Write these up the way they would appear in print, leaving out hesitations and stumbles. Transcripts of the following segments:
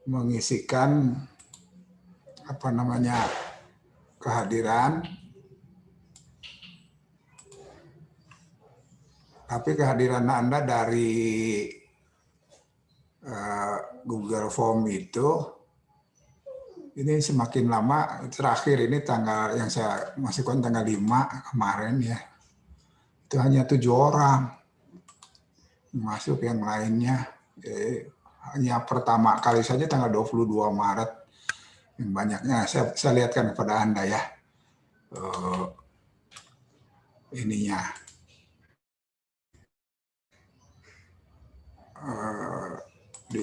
mengisikan apa namanya kehadiran, tapi kehadiran Anda dari Google Form itu ini semakin lama, terakhir ini tanggal yang saya masukkan tanggal 5 kemarin ya, itu hanya 7 orang masuk, yang lainnya hanya pertama kali saja tanggal 22 Maret yang banyaknya. Saya lihatkan kepada Anda ya ininya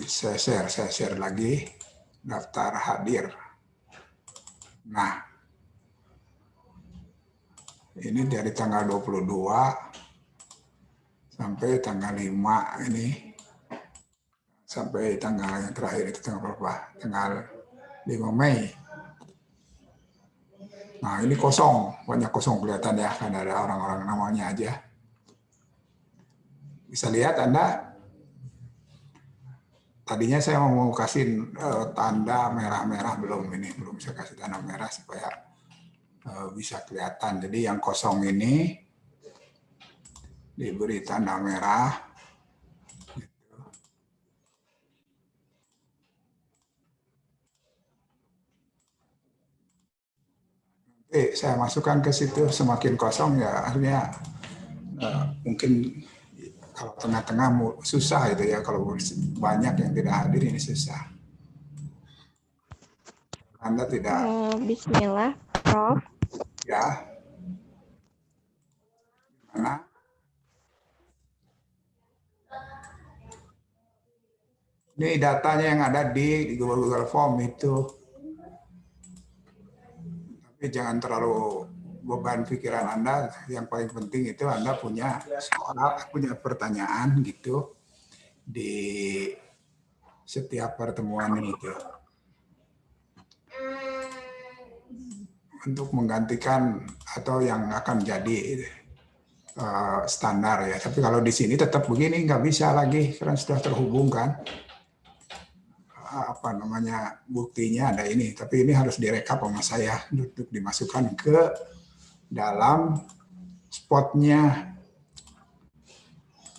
saya share lagi daftar hadir. Nah, ini dari tanggal 22 sampai tanggal 5 ini, sampai tanggal yang terakhir itu tanggal berapa? Tanggal 5 Mei. Nah, ini kosong, banyak kosong kelihatan ya, karena ada orang-orang namanya aja. Bisa lihat Anda, tadinya saya mau kasih tanda merah-merah, belum saya kasih tanda merah supaya bisa kelihatan. Jadi yang kosong ini diberi tanda merah. Saya masukkan ke situ, semakin kosong ya artinya mungkin kalau tengah-tengah susah itu ya, kalau banyak yang tidak hadir ini susah. Anda tidak. Bismillah, Prof. Ya. Mana? Ini datanya yang ada di Google Form itu. Tapi jangan terlalu beban pikiran Anda. Yang paling penting itu Anda punya soal, punya pertanyaan gitu di setiap pertemuan itu. Untuk menggantikan atau yang akan jadi standar ya. Tapi kalau di sini tetap begini nggak bisa lagi karena sudah terhubung kan. Apa namanya buktinya ada ini. Tapi ini harus direkap sama saya untuk dimasukkan ke dalam spotnya.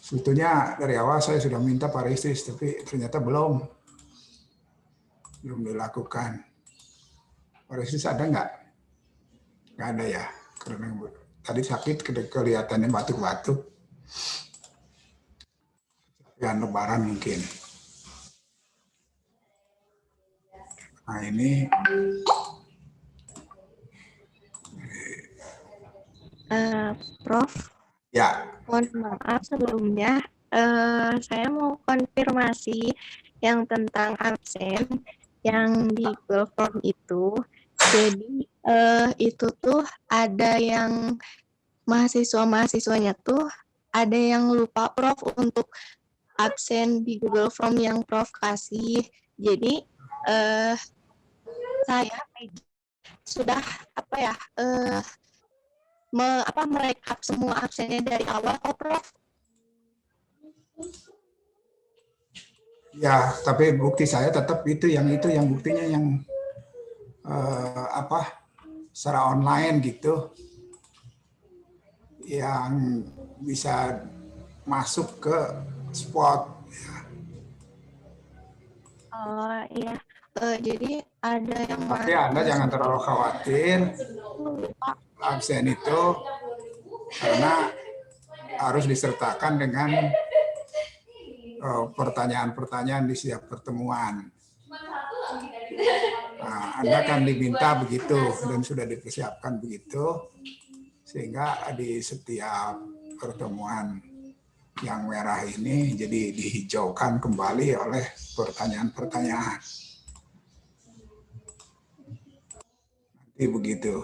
Sebetulnya dari awal saya sudah minta Pak Ristis, tapi ternyata belum dilakukan. Pak Ristis ada nggak? Nggak ada ya, karena tadi sakit kelihatannya batuk-batuk. Ya lebaran mungkin. Nah ini Prof. Ya. Mohon maaf sebelumnya, saya mau konfirmasi yang tentang absen yang di Google Form itu. Jadi itu tuh ada yang mahasiswa-mahasiswanya tuh ada yang lupa Prof untuk absen di Google Form yang Prof kasih. Jadi saya sudah merekap semua absennya dari awal, Prof. Ya, tapi bukti saya tetap itu yang buktinya yang secara online gitu, yang bisa masuk ke spot. Oh iya, jadi ada yang tapi Anda jangan terlalu khawatir absen itu, karena harus disertakan dengan pertanyaan-pertanyaan di setiap pertemuan. Nah, Anda akan diminta begitu dan sudah dipersiapkan begitu, sehingga di setiap pertemuan yang merah ini jadi dihijaukan kembali oleh pertanyaan-pertanyaan. Nanti begitu.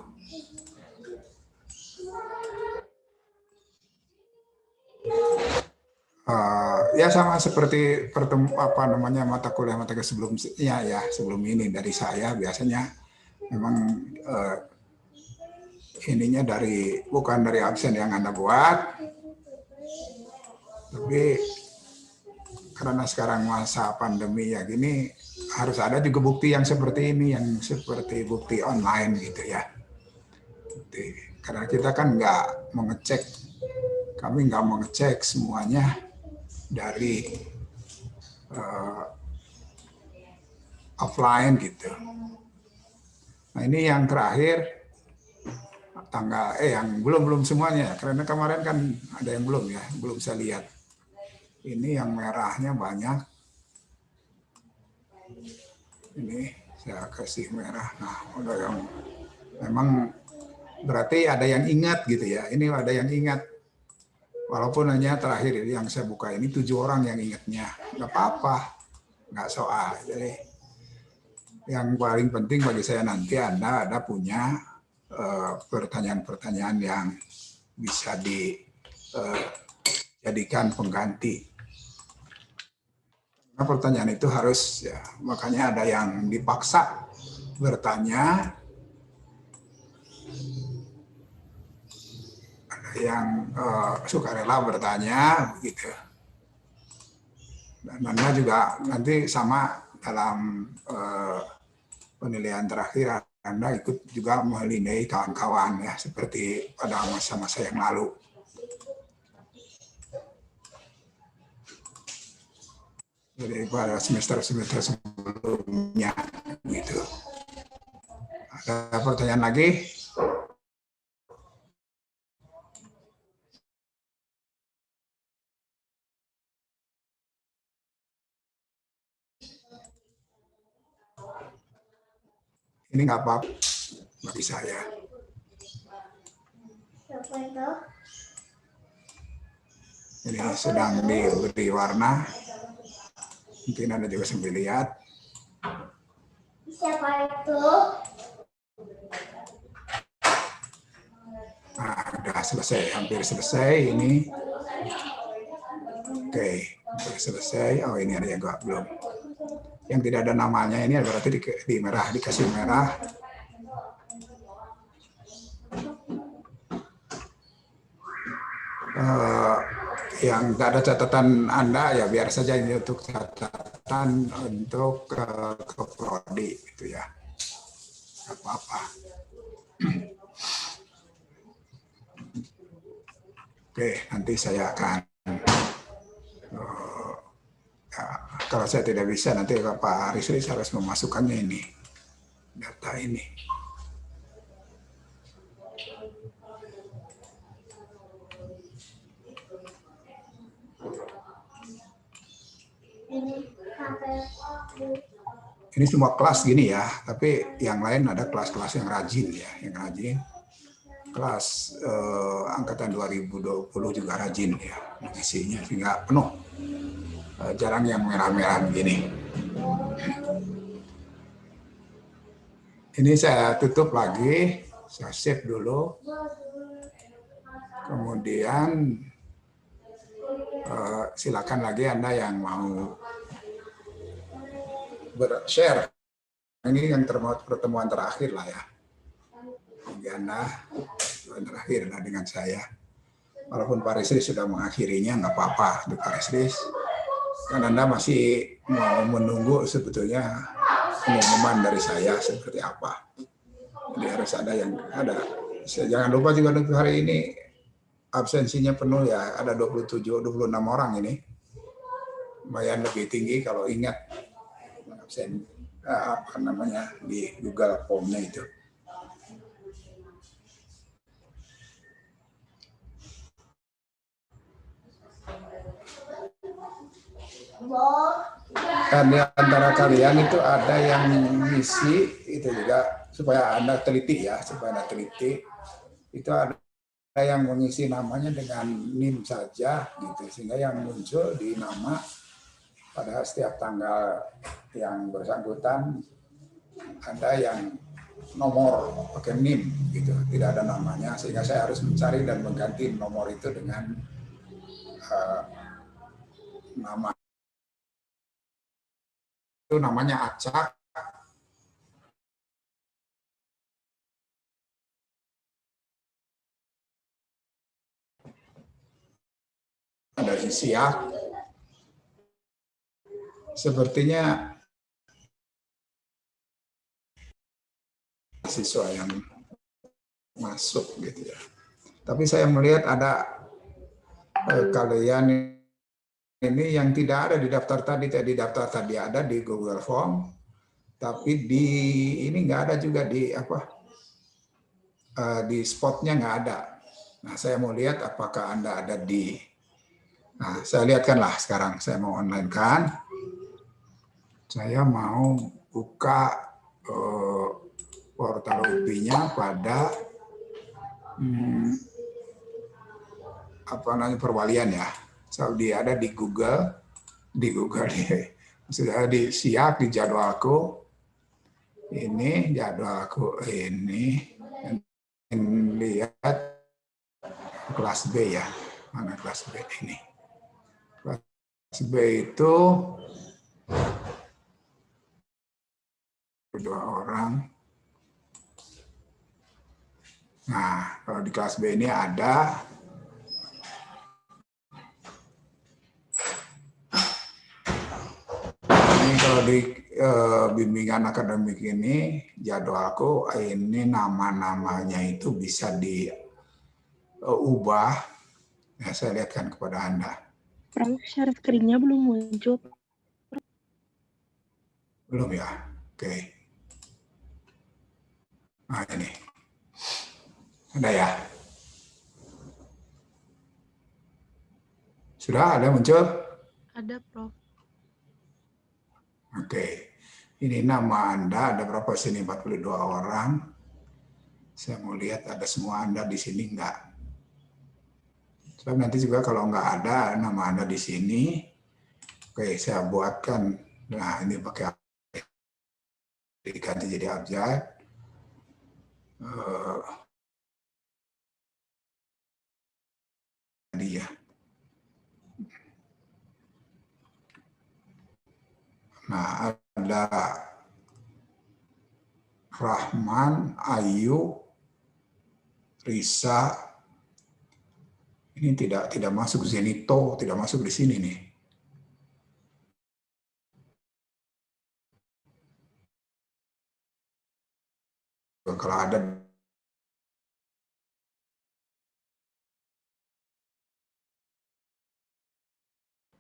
Ya sama seperti mata kuliah sebelumnya ya, sebelum ini dari saya biasanya memang ininya bukan dari absen yang Anda buat, tapi karena sekarang masa pandemi ya gini, harus ada juga bukti yang seperti ini, yang seperti bukti online gitu ya. Karena kita kan nggak mengecek, kami nggak mengecek semuanya dari offline gitu. Nah ini yang terakhir tanggal yang belum semuanya, karena kemarin kan ada yang belum saya lihat. Ini yang merahnya banyak. Ini saya kasih merah. Nah, ada yang memang berarti ada yang ingat gitu ya. Ini ada yang ingat. Walaupun hanya terakhir yang saya buka ini 7 orang yang ingatnya. Nggak apa-apa, nggak soal. Jadi yang paling penting bagi saya nanti Anda ada punya pertanyaan-pertanyaan yang bisa dijadikan pengganti. Nah, pertanyaan itu harus ya, makanya ada yang dipaksa bertanya, ada yang sukarela bertanya, begitu. Dan Anda juga nanti sama dalam penilaian terakhir Anda ikut juga menilai kawan-kawan ya, seperti pada masa-masa yang lalu. Jadi pada semester-semester sebelumnya gitu. Ada pertanyaan lagi? Ini nggak apa-apa bagi saya. Ini sedang diberi warna. Mungkin Anda juga sambil lihat. Siapa itu? Nah, udah selesai, hampir selesai ini. Oke, hampir selesai. Oh, ini ada yang belum. Yang tidak ada namanya ini berarti di merah, dikasih merah. Yang tidak ada catatan Anda ya biar saja ini untuk catatan untuk ke prodi gitu ya. Nggak apa-apa. Oke, nanti saya akan ya, kalau saya tidak bisa nanti Pak Arisris harus memasukkannya ini data ini. Ini semua kelas gini ya, tapi yang lain ada kelas-kelas yang rajin ya, yang rajin. Kelas angkatan 2020 juga rajin ya mengisinya sehingga penuh. Jarang yang merah-merah begini. Ini saya tutup lagi, saya save dulu. Kemudian silakan lagi Anda yang mau share. Ini yang pertemuan terakhir lah ya. Bagi Anda terakhir lah dengan saya. Walaupun Pak Risris sudah mengakhirinya, nggak apa-apa untuk Pak Risris. Dan Anda masih mau menunggu sebetulnya pengumuman dari saya seperti apa. Jadi harus ada yang ada. Jangan lupa juga untuk hari ini absensinya penuh ya, ada 26 orang ini. Lumayan lebih tinggi kalau ingat absen apa namanya di Google Form-nya itu. Dan di antara kalian itu ada yang mengisi itu juga supaya Anda teliti ya, supaya Anda teliti itu ada yang mengisi namanya dengan NIM saja gitu, sehingga yang muncul di nama pada setiap tanggal yang bersangkutan ada yang nomor pakai NIM gitu, tidak ada namanya, sehingga saya harus mencari dan mengganti nomor itu dengan nama itu namanya acak. Dari siak sepertinya siswa yang masuk gitu ya. Tapi saya melihat ada kalian ini yang tidak ada di daftar tadi. Di daftar tadi ada di Google Form, tapi di ini nggak ada juga di di spotnya nggak ada. Nah, saya mau lihat apakah Anda ada di. Nah, saya lihatkanlah sekarang. Saya mau online kan. Saya mau buka portal UPI-nya pada apa namanya perwalian ya. So, dia ada di Google sudah siap di jadwalku. Ini jadwalku ini. Lihat kelas B ya. Mana kelas B ini? Kelas B itu 2 orang. Nah, kalau di kelas B ini ada ini kalau di bimbingan akademik ini jadwalku ini nama-namanya itu bisa diubah. Ya, saya lihatkan kepada Anda. Prof, share screen-nya belum muncul. Belum ya? Oke. Nah, ini. Ada ya? Sudah ada muncul? Ada, Prof. Oke. Ini nama Anda, ada berapa sini? 42 orang. Saya mau lihat ada semua Anda di sini enggak. Sebab nanti juga kalau enggak ada nama Anda di sini, oke, saya buatkan. Nah, ini pakai diganti jadi abjad. Dia. Nah, ada Rahman, Ayu, Risa. Ini tidak masuk. Zenito tidak masuk di sini nih. Kalau ada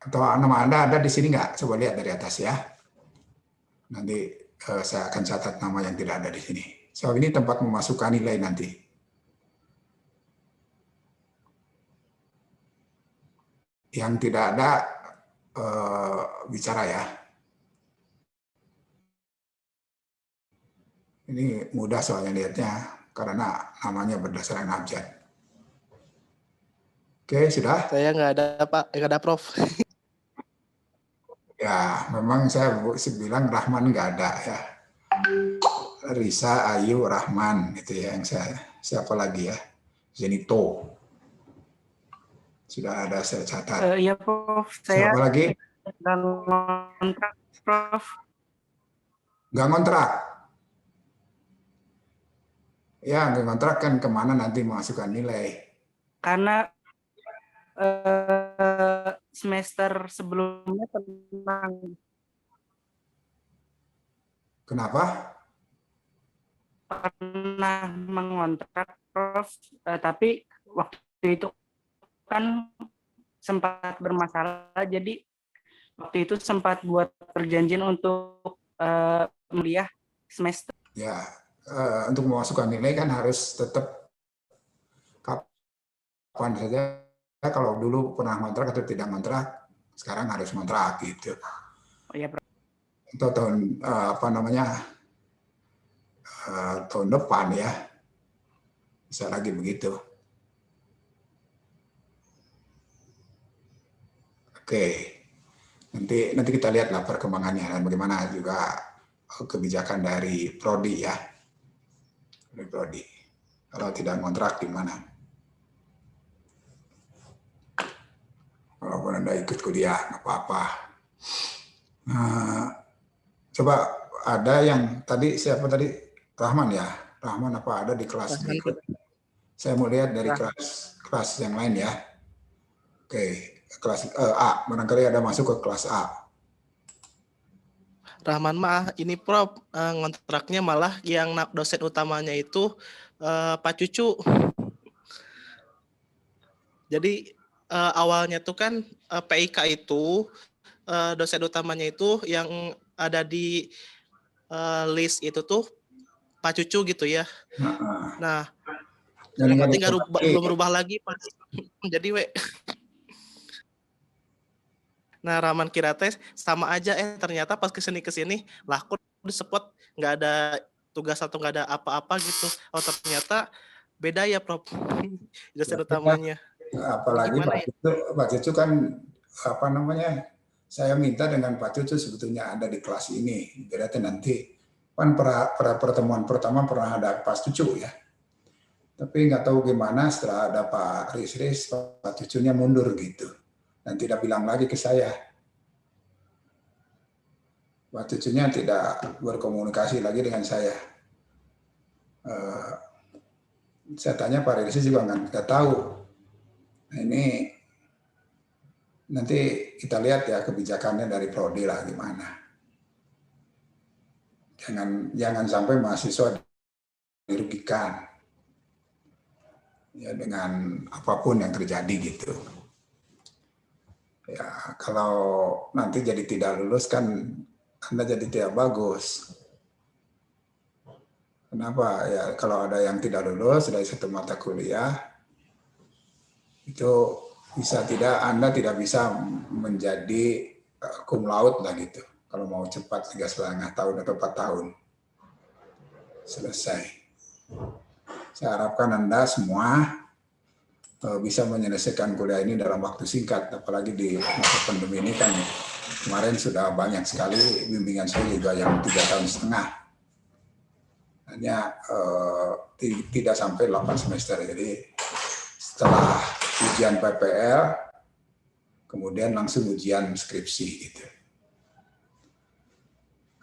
atau nama Anda ada di sini nggak? Coba lihat dari atas ya. Nanti saya akan catat nama yang tidak ada di sini. So, ini tempat memasukkan nilai nanti. Yang tidak ada bicara ya. Ini mudah soalnya lihatnya karena namanya berdasarkan abjad. Oke, sudah? Saya nggak ada, Pak. Nggak ada, Prof. Ya, memang saya bilang Rahman nggak ada ya. Risa, Ayu, Rahman itu ya yang saya. Siapa lagi ya? Zenito. Sudah ada saya catat. Iya, Prof. Saya Siapa lagi? nggak ngontrak, Prof. Nggak ngontrak. Ya, nggak ngontrak kan kemana nanti memasukkan nilai? Karena semester sebelumnya tenang. Kenapa? Pernah mengontrak, Prof. Tapi waktu itu kan sempat bermasalah, jadi waktu itu sempat buat perjanjian untuk kuliah semester. Ya, untuk memasukkan nilai kan harus tetap kapan saja. Kalau dulu pernah ngontrak atau tidak ngontrak, sekarang harus ngontrak gitu. Oh ya, Prof. Atau tahun tahun depan ya, bisa lagi begitu. Oke, nanti kita lihatlah perkembangannya dan bagaimana juga kebijakan dari prodi ya, dari prodi. Kalau tidak ngontrak di mana? Walaupun Anda ikut kuliah, nggak apa-apa. Coba ada yang tadi, siapa tadi? Rahman ya? Rahman apa ada di kelas berikut? Saya mau lihat dari kelas yang lain ya. Oke, kelas A. Barangkali ada masuk ke kelas A. Rahman mah ini Prof, ngontraknya malah yang dosen utamanya itu Pak Cucu. Jadi awalnya tuh kan PIK itu dosen utamanya itu yang ada di list itu tuh Pak Cucu gitu ya. Nah, Nah, jadi nggak berarti diterima. belum berubah lagi pas jadi Nah, Rahman kira tes sama aja ternyata pas kesini lah kok di spot nggak ada tugas atau nggak ada apa-apa gitu. Oh ternyata beda ya Prof. Dosen utamanya. Apalagi Gimana ya? Pak Cucu kan apa namanya? Saya minta dengan Pak Cucu sebetulnya ada di kelas ini. Berarti nanti kan pertemuan pertama pernah ada Pak Cucu ya. Tapi nggak tahu gimana setelah ada Pak Riz, Pak Cucunya mundur gitu. Dan tidak bilang lagi ke saya. Pak Cucunya tidak berkomunikasi lagi dengan saya. Saya tanya Pak Riz juga nggak tahu. Nah, ini nanti kita lihat ya kebijakannya dari Prodi lah gimana. Jangan sampai mahasiswa dirugikan ya dengan apapun yang terjadi gitu. Ya kalau nanti jadi tidak lulus kan Anda jadi tidak bagus. Kenapa? Ya kalau ada yang tidak lulus dari satu mata kuliah itu Anda tidak bisa menjadi cum laude lah gitu. Kalau mau cepat 3,5 tahun atau 4 tahun selesai. Saya harapkan Anda semua bisa menyelesaikan kuliah ini dalam waktu singkat, apalagi di masa pandemi ini kan kemarin sudah banyak sekali bimbingan saya juga yang 3,5 tahun. Hanya tidak sampai 8 semester. Jadi setelah ujian PPL, kemudian langsung ujian skripsi gitu.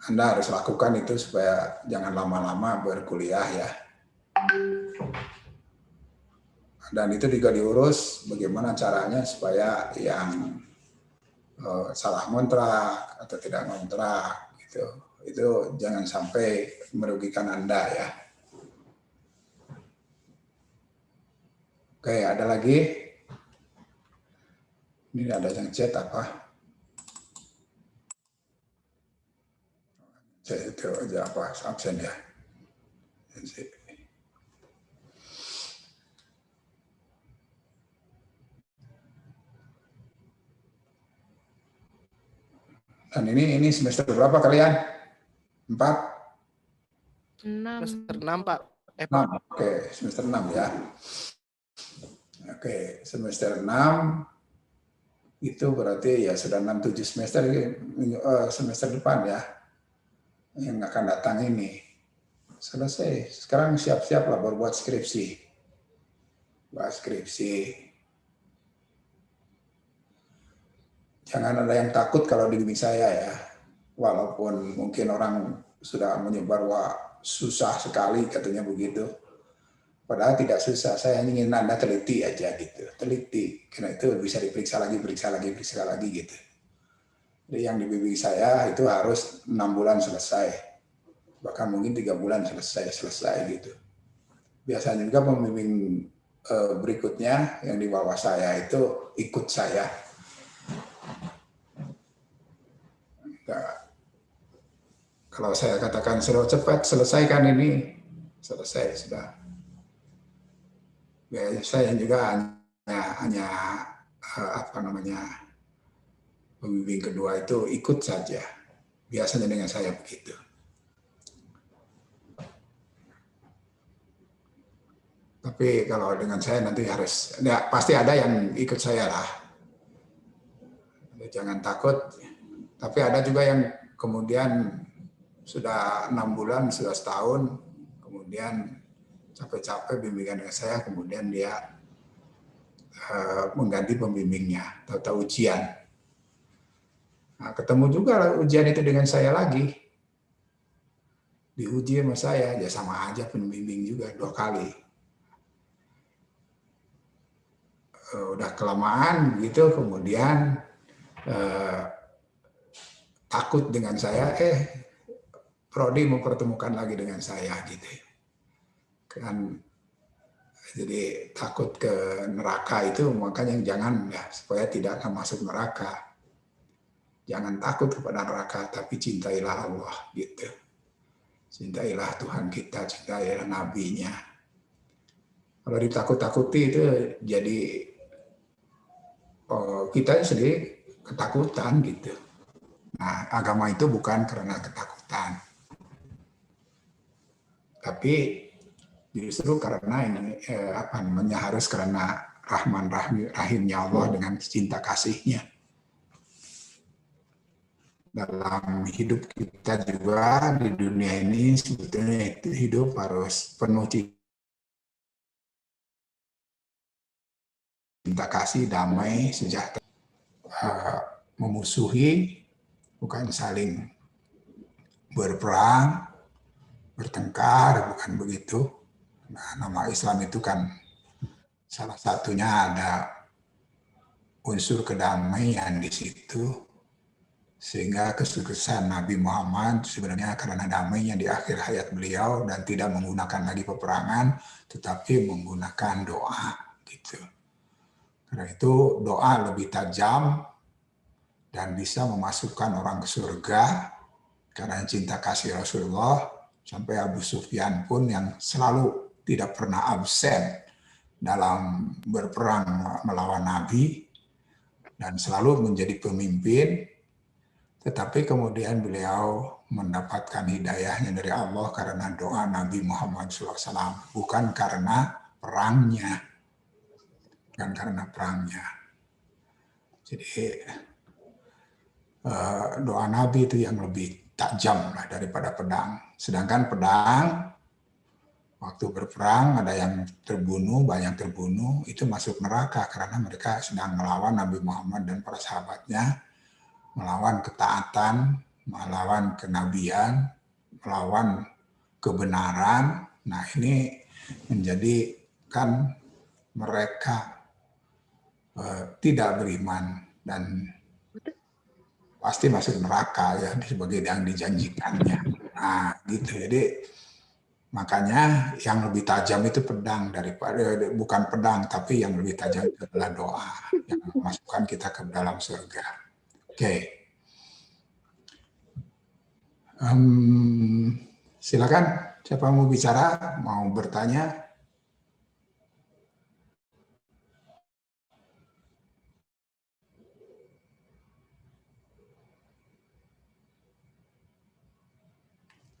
Anda harus lakukan itu supaya jangan lama-lama berkuliah ya. Dan itu juga diurus bagaimana caranya supaya yang salah ngontrak atau tidak ngontrak gitu. Itu jangan sampai merugikan Anda ya. Oke, ada lagi? Ini ada yang chat apa? Chat itu aja apa? Absen ya. Dan ini semester berapa kalian? 4? Semester 6 Pak. 6. Oke, semester 6 ya. Oke, semester 6 itu berarti ya sudah 6-7 semester semester depan ya yang akan datang ini. Selesai. Sekarang siap-siap lah berbuat skripsi. Buat skripsi. Jangan ada yang takut kalau dibimbing saya ya. Walaupun mungkin orang sudah menyebar wah susah sekali katanya begitu. Padahal tidak susah, saya ingin Anda teliti aja gitu. Teliti, karena itu bisa diperiksa lagi gitu. Jadi yang dibimbing saya itu harus 6 bulan selesai. Bahkan mungkin 3 bulan selesai gitu. Biasanya juga pembimbing berikutnya yang di bawah saya itu ikut saya. Nah, kalau saya katakan sudah cepat selesaikan ini, selesai sudah. Saya juga hanya pembimbing kedua itu ikut saja. Biasanya dengan saya begitu. Tapi kalau dengan saya nanti harus, ya pasti ada yang ikut saya lah. Jangan takut. Tapi ada juga yang kemudian sudah 6 bulan, sudah setahun, kemudian capek-capek bimbingan dengan saya, kemudian dia mengganti pembimbingnya, tahu-tahu ujian. Nah, ketemu juga ujian itu dengan saya lagi. Diuji sama saya, ya sama aja pembimbing juga 2 kali. Udah kelamaan gitu, kemudian takut dengan saya, Prodi mempertemukan lagi dengan saya gitu. Kan jadi takut ke neraka itu, makanya jangan ya, supaya tidak akan masuk neraka. Jangan takut kepada neraka, tapi cintailah Allah gitu. Cintailah Tuhan kita, cintailah Nabi-Nya. Kalau ditakut-takuti itu jadi kita sendiri ketakutan gitu. Nah, agama itu bukan karena ketakutan, tapi justru karena ini apa namanya, harus karena rahimnya Allah dengan cinta kasihnya. Dalam hidup kita juga di dunia ini sebetulnya hidup harus penuh cinta kasih, damai, sejahtera, memusuhi, bukan saling berperang, bertengkar, bukan begitu. Nah, nama Islam itu kan salah satunya ada unsur kedamaian di situ, sehingga kesuksesan Nabi Muhammad sebenarnya karena damainya di akhir hayat beliau dan tidak menggunakan lagi peperangan, tetapi menggunakan doa gitu. Karena itu doa lebih tajam dan bisa memasukkan orang ke surga karena cinta kasih Rasulullah. Sampai Abu Sufyan pun yang selalu tidak pernah absen dalam berperang melawan Nabi dan selalu menjadi pemimpin, tetapi kemudian beliau mendapatkan hidayahnya dari Allah karena doa Nabi Muhammad SAW, bukan karena perangnya. Bukan karena perangnya. Jadi doa Nabi itu yang lebih tajam lah daripada pedang. Sedangkan pedang, waktu berperang ada yang terbunuh, banyak terbunuh, itu masuk neraka karena mereka sedang melawan Nabi Muhammad dan para sahabatnya, melawan ketaatan, melawan kenabian, melawan kebenaran. Nah, ini menjadikan mereka tidak beriman dan pasti masuk neraka ya sebagai yang dijanjikannya. Nah, gitu. Jadi makanya yang lebih tajam itu pedang daripada, bukan pedang, tapi yang lebih tajam itu adalah doa yang memasukkan kita ke dalam surga. Oke. Silakan, siapa mau bicara, mau bertanya?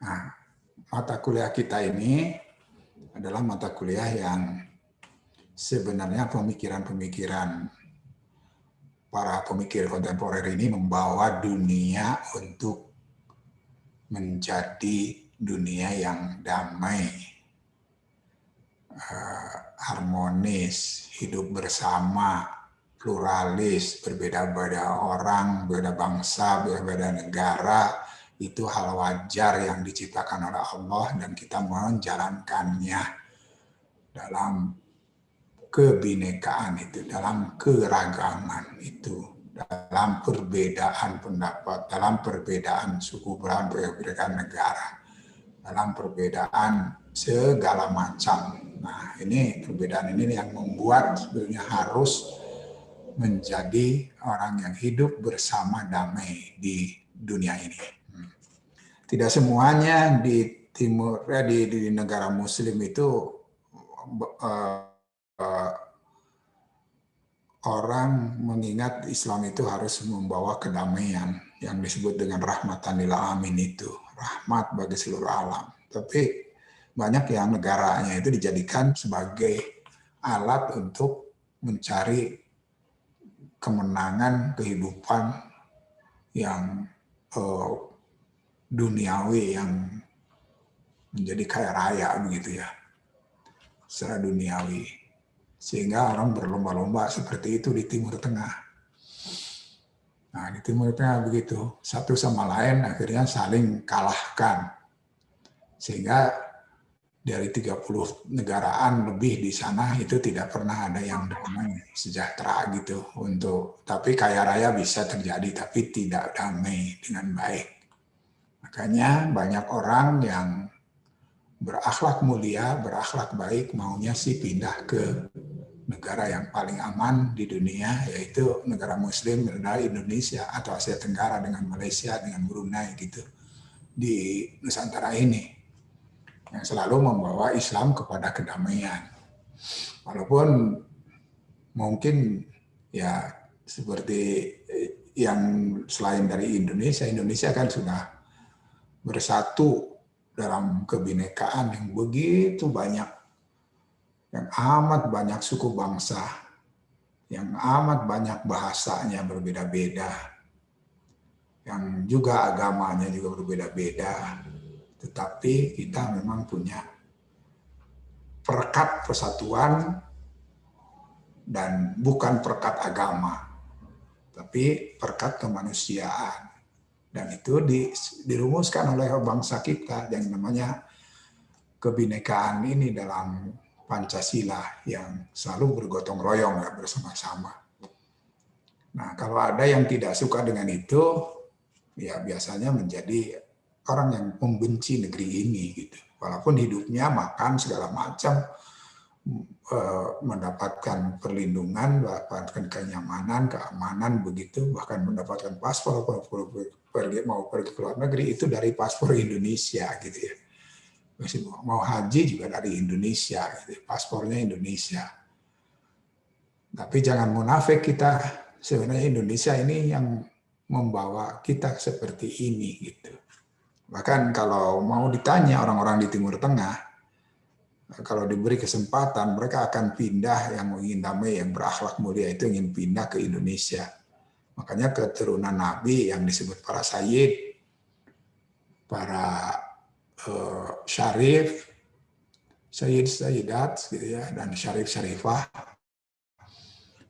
Nah, mata kuliah kita ini adalah mata kuliah yang sebenarnya pemikiran-pemikiran para pemikir kontemporer ini membawa dunia untuk menjadi dunia yang damai, harmonis, hidup bersama, pluralis, berbeda-beda orang, berbeda bangsa, berbeda negara, itu hal wajar yang diciptakan oleh Allah dan kita menjalankannya dalam kebinekaan itu, dalam keragaman itu, dalam perbedaan pendapat, dalam perbedaan suku, dalam perbedaan negara, dalam perbedaan segala macam. Nah, ini perbedaan ini yang membuat sebenarnya harus menjadi orang yang hidup bersama damai di dunia ini. Tidak semuanya di timur, di negara Muslim itu orang mengingat Islam itu harus membawa kedamaian yang disebut dengan rahmatan lil alamin itu, rahmat bagi seluruh alam. Tapi banyak yang negaranya itu dijadikan sebagai alat untuk mencari kemenangan kehidupan yang duniawi, yang menjadi kaya raya begitu ya, secara duniawi, sehingga orang berlomba-lomba seperti itu di Timur Tengah. Nah, di Timur Tengah begitu, satu sama lain akhirnya saling kalahkan, sehingga dari 30 negaraan lebih di sana itu tidak pernah ada yang damai sejahtera gitu tapi kaya raya bisa terjadi tapi tidak damai dengan baik. Makanya banyak orang yang berakhlak mulia, berakhlak baik maunya sih pindah ke negara yang paling aman di dunia, yaitu negara Muslim, negara Indonesia atau Asia Tenggara dengan Malaysia, dengan Brunei gitu di Nusantara ini, yang selalu membawa Islam kepada kedamaian. Walaupun mungkin ya seperti yang selain dari Indonesia, Indonesia kan sudah bersatu dalam kebinekaan yang begitu banyak, yang amat banyak suku bangsa, yang amat banyak bahasanya berbeda-beda, yang juga agamanya juga berbeda-beda. Tetapi kita memang punya perekat persatuan dan bukan perekat agama, tapi perekat kemanusiaan. Dan itu dirumuskan oleh bangsa kita yang namanya kebinekaan ini dalam Pancasila yang selalu bergotong royong ya, bersama-sama. Nah, kalau ada yang tidak suka dengan itu, ya biasanya menjadi orang yang membenci negeri ini gitu. Walaupun hidupnya makan segala macam, mendapatkan perlindungan, mendapatkan kenyamanan, keamanan begitu, bahkan mendapatkan paspor mau pergi ke luar negeri itu dari paspor Indonesia gitu ya. Mau haji juga dari Indonesia, gitu. Paspornya Indonesia. Tapi jangan munafik kita, sebenarnya Indonesia ini yang membawa kita seperti ini gitu. Bahkan kalau mau ditanya orang-orang di Timur Tengah, kalau diberi kesempatan mereka akan pindah, yang ingin damai, yang berakhlak mulia itu ingin pindah ke Indonesia. Makanya keturunan Nabi yang disebut para sayyid, para syarif, sayyid sayyidat gitu ya, dan syarif syarifah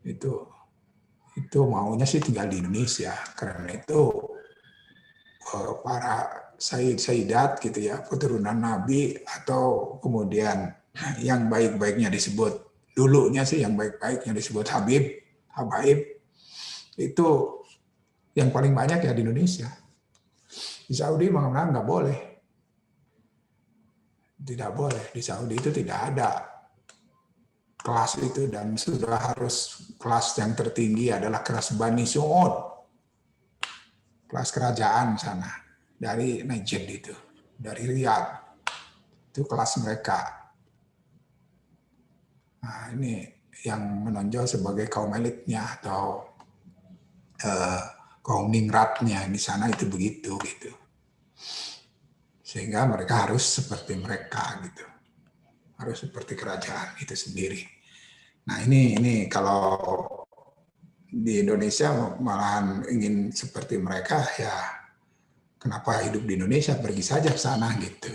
itu maunya sih tinggal di Indonesia. Karena itu para sayyid sayyidat gitu ya, keturunan Nabi atau kemudian yang baik-baiknya disebut dulunya sih yang baik-baiknya disebut habaib itu yang paling banyak ya di Indonesia. Di Saudi memang nggak boleh. Tidak boleh. Di Saudi itu tidak ada kelas itu dan sudah harus kelas yang tertinggi adalah kelas Bani Suud. Kelas kerajaan sana. Dari Najd itu. Dari Riyadh. Itu kelas mereka. Nah ini yang menonjol sebagai kaum elitnya atau kaum ningratnya di sana itu begitu gitu. Sehingga mereka harus seperti mereka gitu. Harus seperti kerajaan itu sendiri. Nah ini kalau di Indonesia malahan ingin seperti mereka ya kenapa hidup di Indonesia, pergi saja ke sana gitu.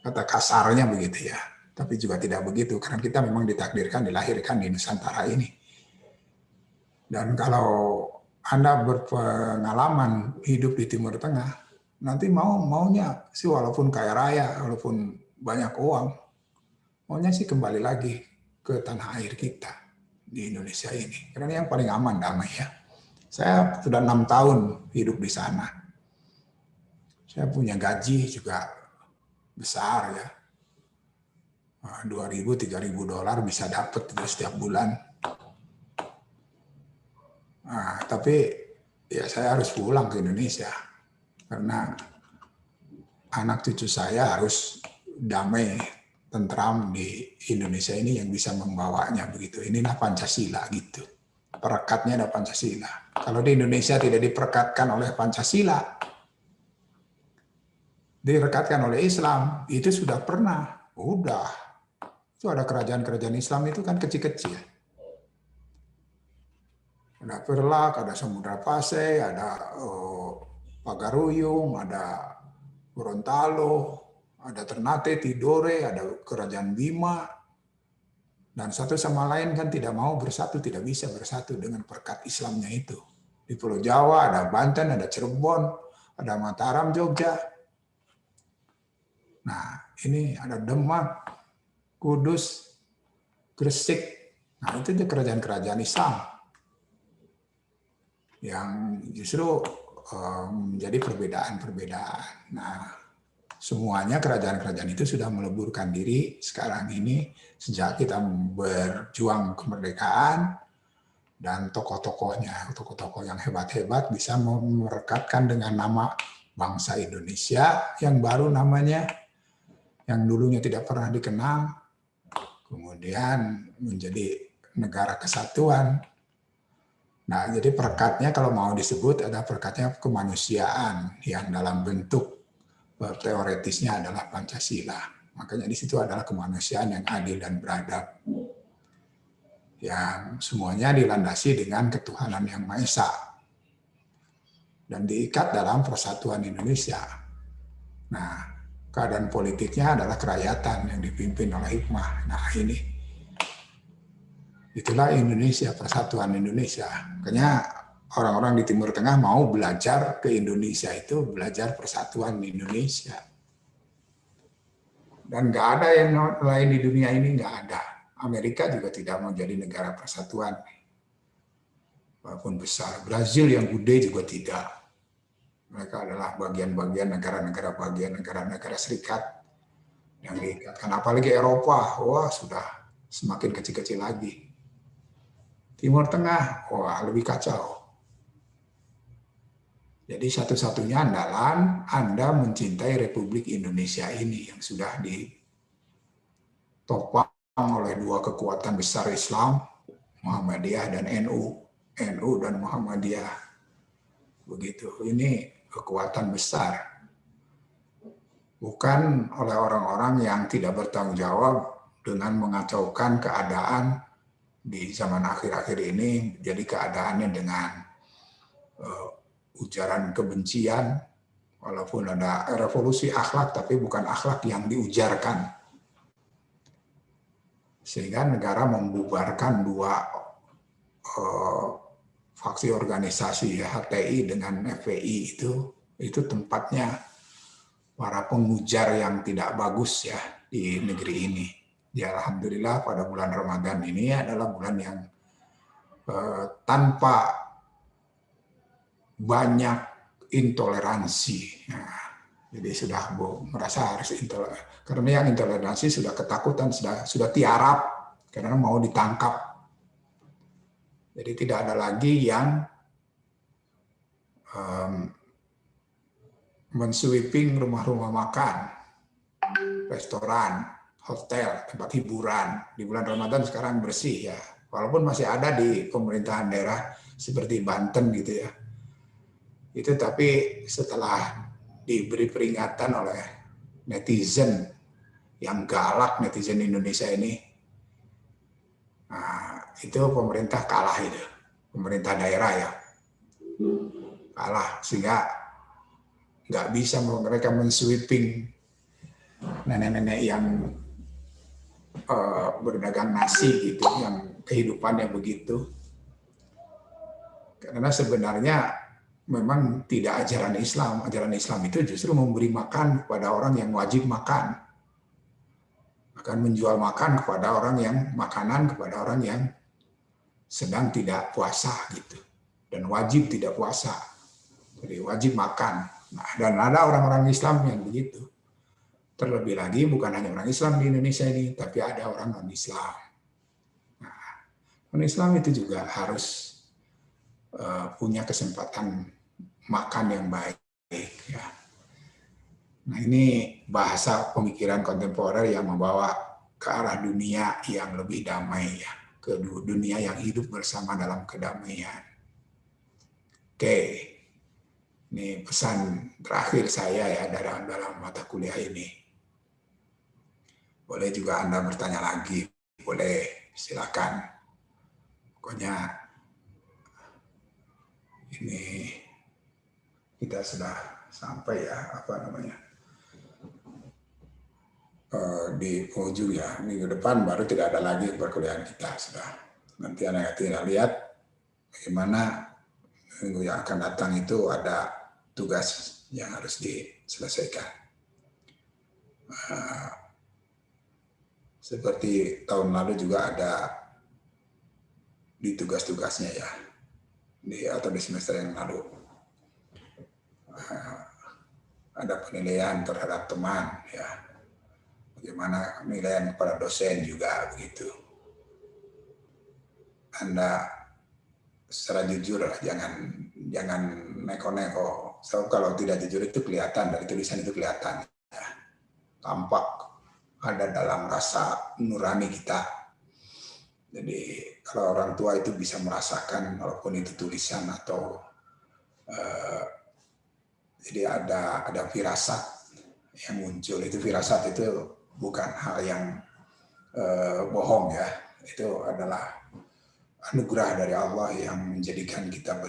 Kata kasarnya begitu ya. Tapi juga tidak begitu karena kita memang ditakdirkan dilahirkan di Nusantara ini. Dan kalau Anda berpengalaman hidup di Timur Tengah, nanti maunya sih walaupun kaya raya, walaupun banyak uang, maunya sih kembali lagi ke tanah air kita di Indonesia ini. Karena yang paling aman, damai ya. Saya sudah 6 tahun hidup di sana. Saya punya gaji juga besar ya. $2.000, $3.000 bisa dapat setiap bulan. Nah, tapi ya saya harus pulang ke Indonesia karena anak cucu saya harus damai, tentram di Indonesia ini yang bisa membawanya begitu. Inilah Pancasila gitu. Perekatnya ada Pancasila. Kalau di Indonesia tidak diperekatkan oleh Pancasila, direkatkan oleh Islam, itu sudah pernah, udah. Itu ada kerajaan-kerajaan Islam itu kan kecil-kecil. Ada Perlak, ada Samudra Pasai, ada Pagaruyung, ada Gorontalo, ada Ternate, Tidore, ada Kerajaan Bima. Dan satu sama lain kan tidak mau bersatu, tidak bisa bersatu dengan perekat Islamnya itu. Di Pulau Jawa ada Banten, ada Cirebon, ada Mataram, Jogja. Nah, ini ada Demak, Kudus, Gresik. Nah, itu kerajaan-kerajaan Islam yang justru menjadi perbedaan-perbedaan. Nah, semuanya kerajaan-kerajaan itu sudah meleburkan diri sekarang ini sejak kita berjuang kemerdekaan, dan tokoh-tokoh yang hebat-hebat bisa merekatkan dengan nama bangsa Indonesia yang baru namanya, yang dulunya tidak pernah dikenal, kemudian menjadi negara kesatuan. Nah, jadi perekatnya kalau mau disebut ada perekatnya kemanusiaan yang dalam bentuk teoretisnya adalah Pancasila. Makanya di situ adalah kemanusiaan yang adil dan beradab, yang semuanya dilandasi dengan ketuhanan yang Maha Esa dan diikat dalam persatuan Indonesia. Nah, keadaan politiknya adalah kerakyatan yang dipimpin oleh hikmah. Nah, itulah Indonesia, persatuan Indonesia. Makanya orang-orang di Timur Tengah mau belajar ke Indonesia itu belajar persatuan Indonesia. Dan nggak ada yang lain di dunia ini, nggak ada. Amerika juga tidak mau jadi negara persatuan, walaupun besar. Brazil yang gede juga tidak. Mereka adalah bagian-bagian negara-negara negara serikat yang diikatkan. Apalagi Eropa, wah sudah semakin kecil-kecil lagi. Timur Tengah, wah lebih kacau. Jadi satu-satunya andalan Anda mencintai Republik Indonesia ini yang sudah ditopang oleh dua kekuatan besar Islam, Muhammadiyah dan NU dan Muhammadiyah. Begitu, ini kekuatan besar. Bukan oleh orang-orang yang tidak bertanggung jawab dengan mengacaukan keadaan di zaman akhir-akhir ini, jadi keadaannya dengan ujaran kebencian, walaupun ada revolusi akhlak, tapi bukan akhlak yang diujarkan. Sehingga negara membubarkan dua faksi organisasi, HTI dengan FPI itu tempatnya para pengujar yang tidak bagus ya di negeri ini. Ya alhamdulillah pada bulan Ramadan ini adalah bulan yang tanpa banyak intoleransi. Nah, jadi sudah merasa harus intoleransi. Karena yang intoleransi sudah ketakutan, sudah tiarap karena mau ditangkap. Jadi tidak ada lagi yang mensweeping rumah-rumah makan, restoran, hotel, tempat hiburan. Di bulan Ramadan sekarang bersih ya. Walaupun masih ada di pemerintahan daerah seperti Banten gitu ya. Itu tapi setelah diberi peringatan oleh netizen yang galak, netizen Indonesia ini, nah, itu pemerintah kalah itu, pemerintah daerah ya kalah, sehingga nggak bisa mereka mensweeping nenek-nenek yang berdagang nasi gitu, yang kehidupannya begitu, karena sebenarnya memang tidak ajaran Islam. Ajaran Islam itu justru memberi makan kepada orang yang wajib makan. Akan menjual makan kepada orang yang makanan kepada orang yang sedang tidak puasa gitu. Dan wajib tidak puasa. Jadi wajib makan. Nah, dan ada orang-orang Islam yang begitu. Terlebih lagi bukan hanya orang Islam di Indonesia ini, tapi ada orang non-Islam. Nah, non-Islam itu juga harus punya kesempatan makan yang baik ya. Nah, ini bahasa pemikiran kontemporer yang membawa ke arah dunia yang lebih damai ya, ke dunia yang hidup bersama dalam kedamaian. Oke. Ini pesan terakhir saya ya dalam mata kuliah ini. Boleh juga Anda bertanya lagi, boleh, silakan. Pokoknya ini kita sudah sampai ya, di ujung ya. Minggu depan baru tidak ada lagi perkuliahan kita sudah. Nanti Anda tinggal lihat bagaimana minggu yang akan datang itu ada tugas yang harus diselesaikan. seperti tahun lalu juga ada di tugas-tugasnya ya, atau di semester yang lalu ada penilaian terhadap teman ya, bagaimana penilaian kepada dosen juga begitu. Anda secara jujur lah, jangan neko-neko. So, kalau tidak jujur itu kelihatan, dari tulisan itu kelihatan ya. Tampak ada dalam rasa nurani kita. Jadi kalau orang tua itu bisa merasakan walaupun itu tulisan atau jadi ada firasat yang muncul. Itu firasat itu bukan hal yang bohong ya. Itu adalah anugerah dari Allah yang menjadikan kita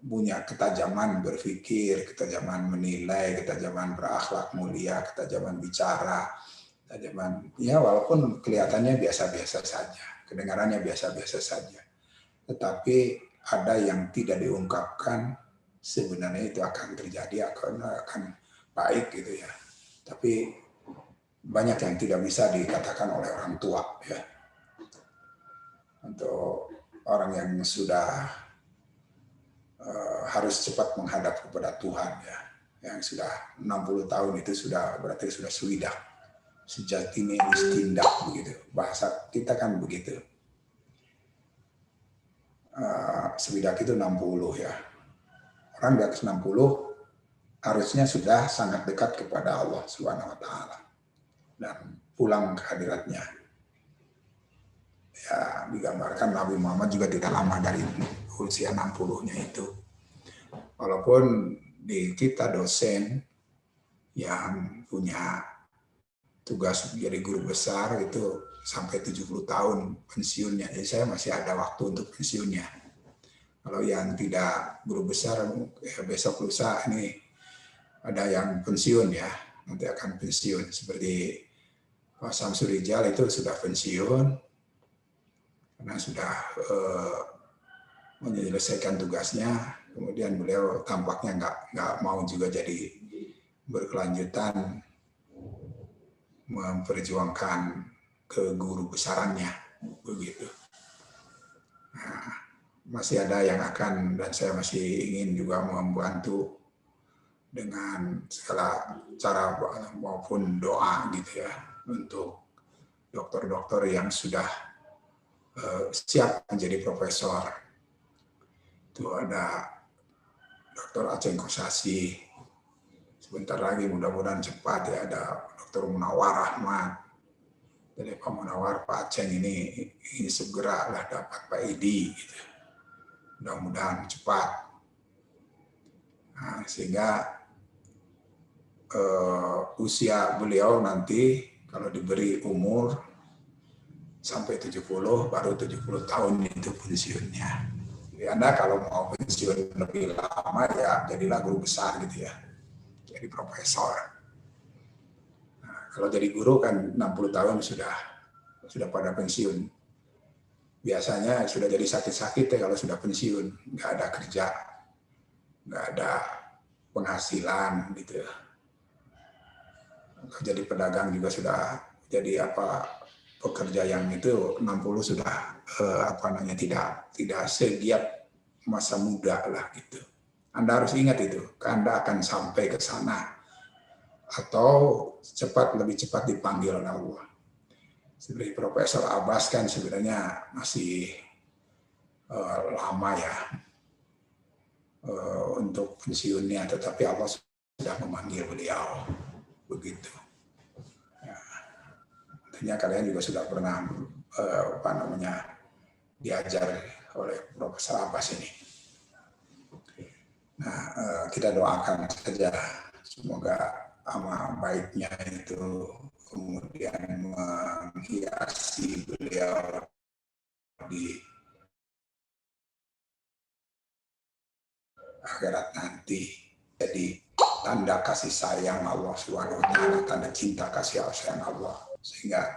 punya ketajaman berpikir, ketajaman menilai, ketajaman berakhlak mulia, ketajaman bicara, ketajaman ya walaupun kelihatannya biasa-biasa saja, kedengarannya biasa-biasa saja. Tetapi ada yang tidak diungkapkan, sebenarnya itu akan terjadi, akan baik gitu ya. Tapi banyak yang tidak bisa dikatakan oleh orang tua ya. Untuk orang yang sudah harus cepat menghadap kepada Tuhan ya, yang sudah 60 tahun itu sudah berarti sudah suwidah, sejatine istindak begitu. Bahasa kita kan begitu. Suwidak itu 60 ya. Orang di atas 60 harusnya sudah sangat dekat kepada Allah Subhanahu wa taala dan pulang ke hadiratnya. Ya, digambarkan Nabi Muhammad juga tidak lama dari usia 60-nya itu. Walaupun di kita dosen yang punya tugas menjadi guru besar itu sampai 70 tahun pensiunnya. Jadi saya masih ada waktu untuk pensiunnya. Kalau yang tidak guru besar, ya besok lusa ini ada yang pensiun ya, nanti akan pensiun. Seperti Pak Samsul Rijal itu sudah pensiun, karena sudah menyelesaikan tugasnya. Kemudian beliau tampaknya nggak mau juga jadi berkelanjutan memperjuangkan ke guru besarannya, begitu. Nah, masih ada yang akan, dan saya masih ingin juga membantu dengan segala cara maupun doa gitu ya, untuk dokter-dokter yang sudah siap menjadi profesor. Itu ada Dr. Aceh Kosasi, sebentar lagi mudah-mudahan cepat ya, ada Dr. Munawar Ahmad. Dari Pak Munawar, Pak Aceh ini segera lah dapat Pak Idi gitu. Mudah-mudahan cepat. Nah, sehingga usia beliau nanti kalau diberi umur sampai 70, baru 70 tahun itu pensiunnya. Jadi Anda kalau mau pensiun lebih lama ya jadilah guru besar gitu ya. Jadi profesor. Nah, kalau jadi guru kan 60 tahun sudah pada pensiun. Biasanya sudah jadi sakit-sakit ya kalau sudah pensiun, nggak ada kerja, nggak ada penghasilan gitu. Kalau jadi pedagang juga sudah jadi pekerja yang itu 60 sudah tidak segiat masa muda lah gitu. Anda harus ingat itu, Anda akan sampai ke sana atau lebih cepat dipanggil oleh Allah. Seperti Profesor Abbas kan sebenarnya masih lama ya untuk pensiunnya, tetapi Allah sudah memanggil beliau begitu. Ya, tentunya kalian juga sudah pernah diajar oleh Profesor Abbas ini. Nah, kita doakan saja semoga amal baiknya itu kemudian menghiasi beliau di akhirat nanti. Jadi tanda kasih sayang Allah Subhanahu wa taala, tanda cinta kasih sayang Allah, sehingga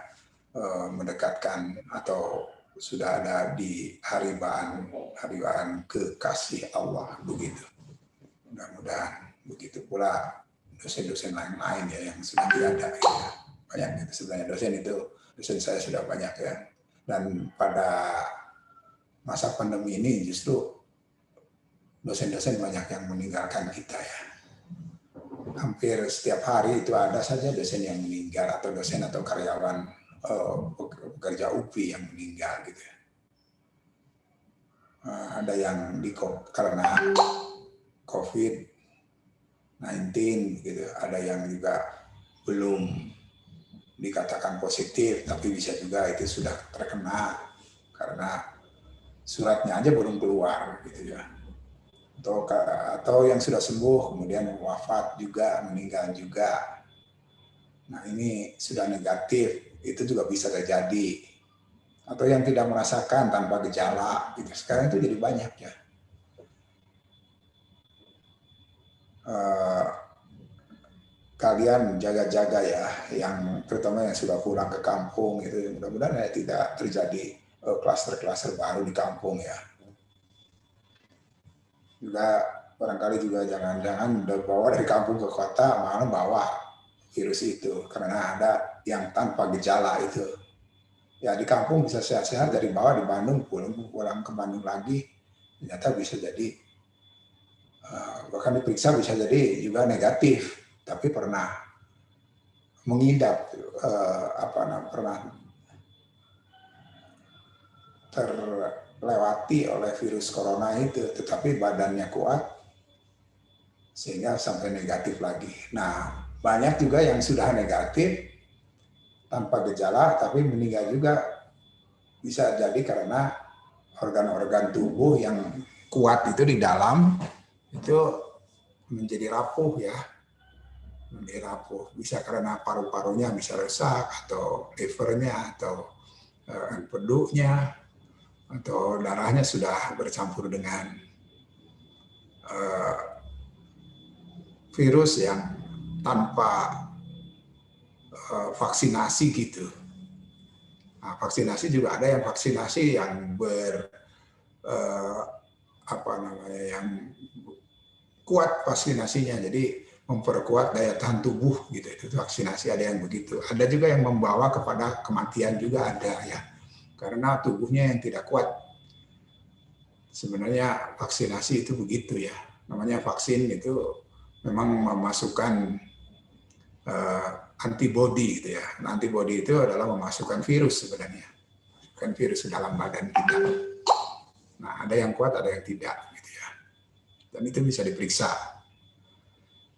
mendekatkan atau sudah ada di haribaan kekasih Allah begitu. Mudah-mudahan begitu pula dosen-dosen lain-lain ya yang sudah tidak ada ya. Banyak gitu sebenarnya dosen itu dosen saya sudah banyak ya. Dan pada masa pandemi ini justru dosen-dosen banyak yang meninggalkan kita ya. Hampir setiap hari itu ada saja dosen yang meninggal atau dosen atau karyawan pekerja UPI yang meninggal gitu ya. Ada yang karena COVID-19 gitu, ada yang juga belum dikatakan positif, tapi bisa juga itu sudah terkena karena suratnya aja belum keluar gitu ya. Atau yang sudah sembuh kemudian wafat juga, meninggal juga. Nah ini sudah negatif, itu juga bisa terjadi. Atau yang tidak merasakan tanpa gejala, gitu. Sekarang itu jadi banyak ya. Kalian jaga-jaga ya, yang terutama yang sudah pulang ke kampung itu, mudah-mudahan ya tidak terjadi klaster-klaster baru di kampung ya. Juga barangkali juga jangan-jangan bawa dari kampung ke kota malah bawa virus itu, karena ada yang tanpa gejala itu. Ya di kampung bisa sehat-sehat, dari bawah di Bandung pulang ke Bandung lagi, ternyata bisa jadi bahkan diperiksa bisa jadi juga negatif, tapi pernah mengidap pernah terlewati oleh virus corona itu, tetapi badannya kuat sehingga sampai negatif lagi. Nah banyak juga yang sudah negatif tanpa gejala tapi meninggal juga, bisa jadi karena organ-organ tubuh yang kuat itu di dalam itu menjadi rapuh ya, menjadi rapuh. Bisa karena paru-parunya bisa rusak, atau livernya, atau empedunya, atau darahnya sudah bercampur dengan virus yang tanpa vaksinasi gitu. Nah, vaksinasi juga ada yang vaksinasi yang yang kuat vaksinasinya, jadi memperkuat daya tahan tubuh gitu. Itu vaksinasi ada yang begitu. Ada juga yang membawa kepada kematian juga ada ya, karena tubuhnya yang tidak kuat. Sebenarnya vaksinasi itu begitu ya. Namanya vaksin itu memang memasukkan antibodi gitu ya. Nah, antibodi itu adalah memasukkan virus sebenarnya, kan virus ke dalam badan kita. Nah, ada yang kuat, ada yang tidak gitu ya. Dan itu bisa diperiksa.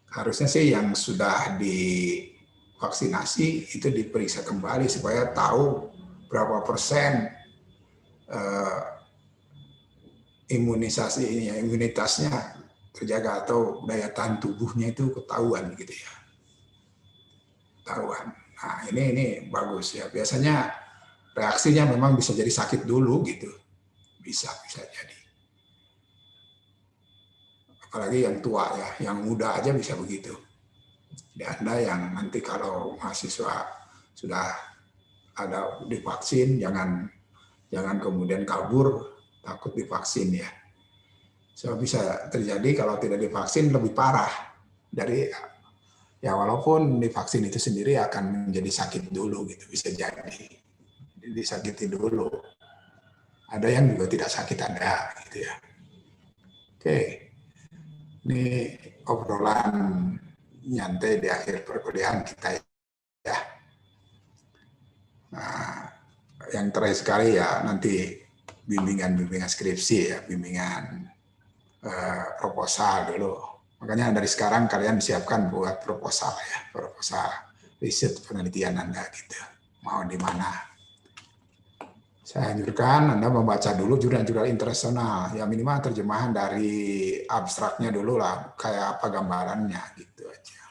Harusnya sih yang sudah divaksinasi itu diperiksa kembali supaya tahu berapa persen imunitasnya terjaga, atau daya tahan tubuhnya itu ketahuan gitu ya. Ketahuan. Nah, ini bagus ya. Biasanya reaksinya memang bisa jadi sakit dulu gitu. Bisa jadi. Apalagi yang tua ya, yang muda aja bisa begitu. Jadi Anda yang nanti kalau mahasiswa sudah ada divaksin, jangan kemudian kabur takut divaksin ya. So, bisa terjadi kalau tidak divaksin lebih parah dari ya, walaupun divaksin itu sendiri akan menjadi sakit dulu gitu, bisa jadi disakiti dulu. Ada yang juga tidak sakit, ada gitu ya. Oke, ini obrolan nyantai di akhir perkuliahan kita ya. Nah, yang terakhir sekali ya nanti bimbingan skripsi ya, bimbingan proposal dulu. Makanya dari sekarang kalian disiapkan buat proposal ya, proposal riset penelitian Anda gitu. Mau di mana? Saya anjurkan Anda membaca dulu jurnal-jurnal internasional, ya minimal terjemahan dari abstraknya dulu lah, kayak apa gambarannya gitu aja.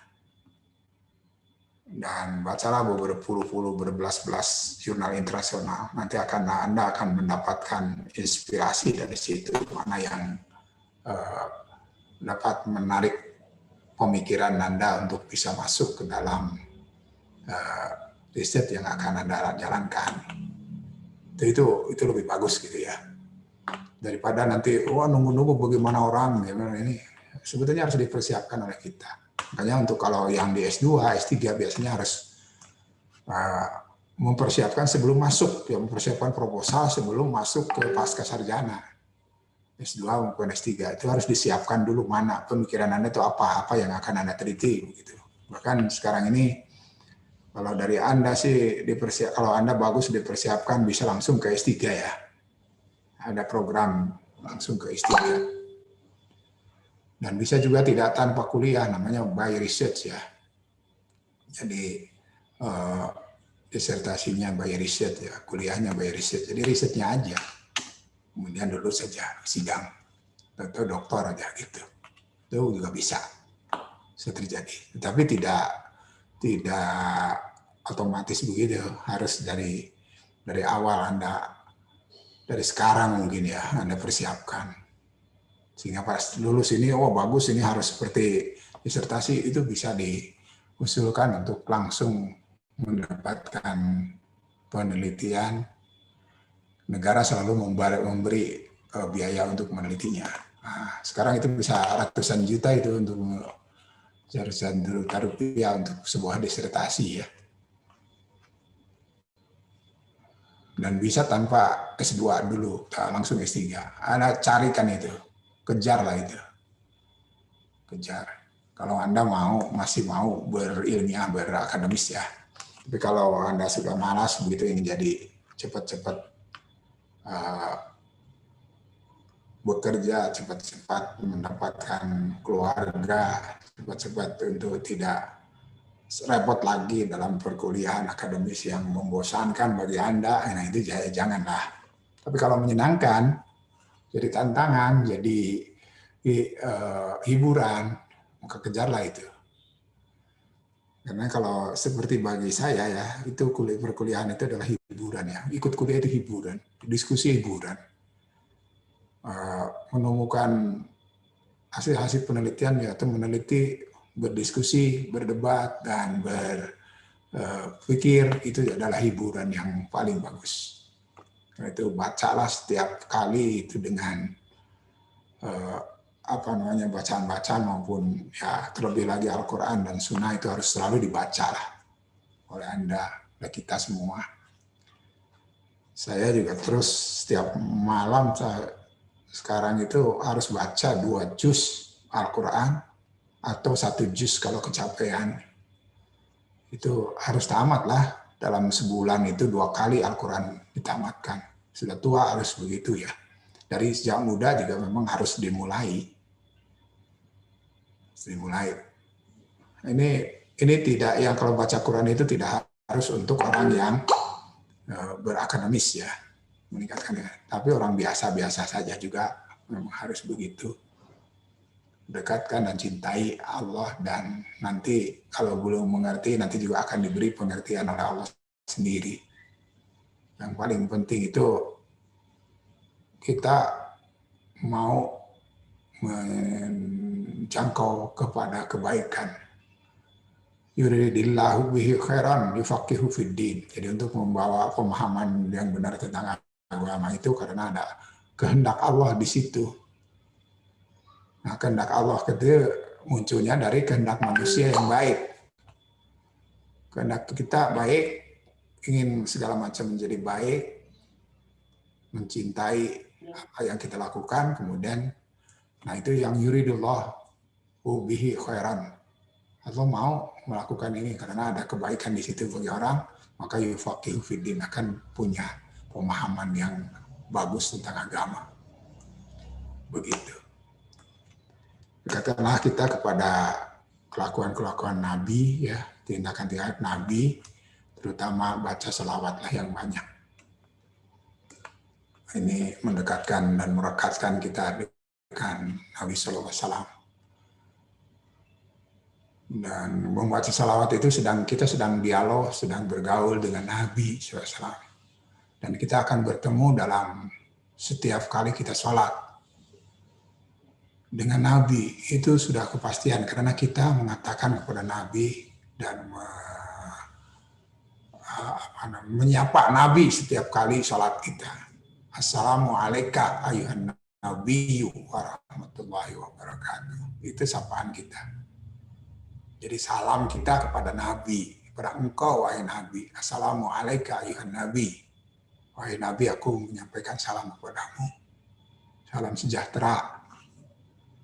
Dan bacalah berbelas-belas jurnal internasional. Nanti Anda akan mendapatkan inspirasi dari situ, mana yang dapat menarik pemikiran Anda untuk bisa masuk ke dalam riset yang akan Anda jalankan. Itu lebih bagus gitu ya, daripada nanti nunggu bagaimana orang ini. Sebetulnya harus dipersiapkan oleh kita. Makanya untuk kalau yang di S2, S3 biasanya harus mempersiapkan sebelum masuk, ya mempersiapkan proposal sebelum masuk ke pasca sarjana. S2 maupun S3 itu harus disiapkan dulu mana pemikiran Anda itu apa yang akan Anda teliti begitu. Bahkan sekarang ini kalau dari Anda sih kalau Anda bagus dipersiapkan bisa langsung ke S3 ya. Ada program langsung ke S3. Dan bisa juga tidak tanpa kuliah, namanya by research ya. Jadi disertasinya by research ya, kuliahnya by research. Jadi risetnya aja. Kemudian lulus saja sidang atau doktor aja gitu. Itu juga bisa terjadi. Tapi tidak otomatis begitu. Harus dari awal Anda, dari sekarang mungkin ya Anda persiapkan. Sehingga pas lulus ini, oh bagus ini harus seperti disertasi, itu bisa diusulkan untuk langsung mendapatkan penelitian. Negara selalu memberi biaya untuk menelitinya. Nah, sekarang itu bisa ratusan juta itu untuk ratusan juta rupiah untuk sebuah disertasi ya. Dan bisa tanpa S2 dulu, langsung S3. Anda carikan itu. Kejarlah itu. Kejar. Kalau Anda masih mau berilmiah, berakademis ya. Tapi kalau Anda sudah malas begitu ingin jadi cepat-cepat bekerja, cepat-cepat mendapatkan keluarga, cepat-cepat untuk tidak repot lagi dalam perkuliahan akademis yang membosankan bagi Anda, nah itu janganlah. Tapi kalau menyenangkan, jadi tantangan, jadi hiburan, maka kejarlah itu. Karena kalau seperti bagi saya ya, itu perkuliahan itu adalah hiburan ya. Ikut kuliah itu hiburan, diskusi hiburan. Menemukan hasil-hasil penelitian yaitu meneliti, berdiskusi, berdebat, dan berpikir itu adalah hiburan yang paling bagus. Itu bacalah setiap kali itu dengan bacaan-bacaan maupun ya terlebih lagi Al-Quran dan Sunnah itu harus selalu dibaca lah oleh Anda, oleh kita semua. Saya juga terus setiap malam sekarang itu harus baca 2 juz Al-Quran atau 1 juz kalau kecapean. Itu harus tamat lah, dalam sebulan itu 2 kali Al-Quran ditamatkan. Sudah tua harus begitu ya. Dari sejak muda juga memang harus dimulai. Ini tidak, yang kalau baca Quran itu tidak harus untuk orang yang berakademis ya, meningkatkannya. Tapi orang biasa-biasa saja juga memang harus begitu. Dekatkan dan cintai Allah, dan nanti kalau belum mengerti nanti juga akan diberi pengertian oleh Allah sendiri. Yang paling penting itu kita mau menjangkau kepada kebaikan. Yuridillahu bihi khairan yufaqihu fiddin. Jadi untuk membawa pemahaman yang benar tentang agama itu karena ada kehendak Allah di situ. Nah, kehendak Allah itu munculnya dari kehendak manusia yang baik. Kehendak kita baik, ingin segala macam menjadi baik, mencintai apa yang kita lakukan, kemudian nah itu yang yuridullah bihi khairan. Allah mau melakukan ini karena ada kebaikan di situ bagi orang, maka yufaqihu fiddin, akan punya pemahaman yang bagus tentang agama. Begitu. Katakanlah kita kepada kelakuan-kelakuan Nabi ya, tindakan-tindakan Nabi, terutama baca selawatlah yang banyak. Ini mendekatkan dan merekatkan kita dengan Nabi Sallallahu Alaihi Wasallam. Dan membaca salawat itu kita sedang dialog, sedang bergaul dengan Nabi SAW. Dan kita akan bertemu dalam setiap kali kita sholat dengan Nabi. Itu sudah kepastian karena kita mengatakan kepada Nabi dan menyapa Nabi setiap kali sholat kita. Assalamualaikum ayuhan nabiyyu warahmatullahi wabarakatuh. Itu sapaan kita. Jadi salam kita kepada Nabi kepada engkau, wahai Nabi. Assalamualaikum ayuhan Nabi. Wahai Nabi, aku menyampaikan salam kepadamu. Salam sejahtera,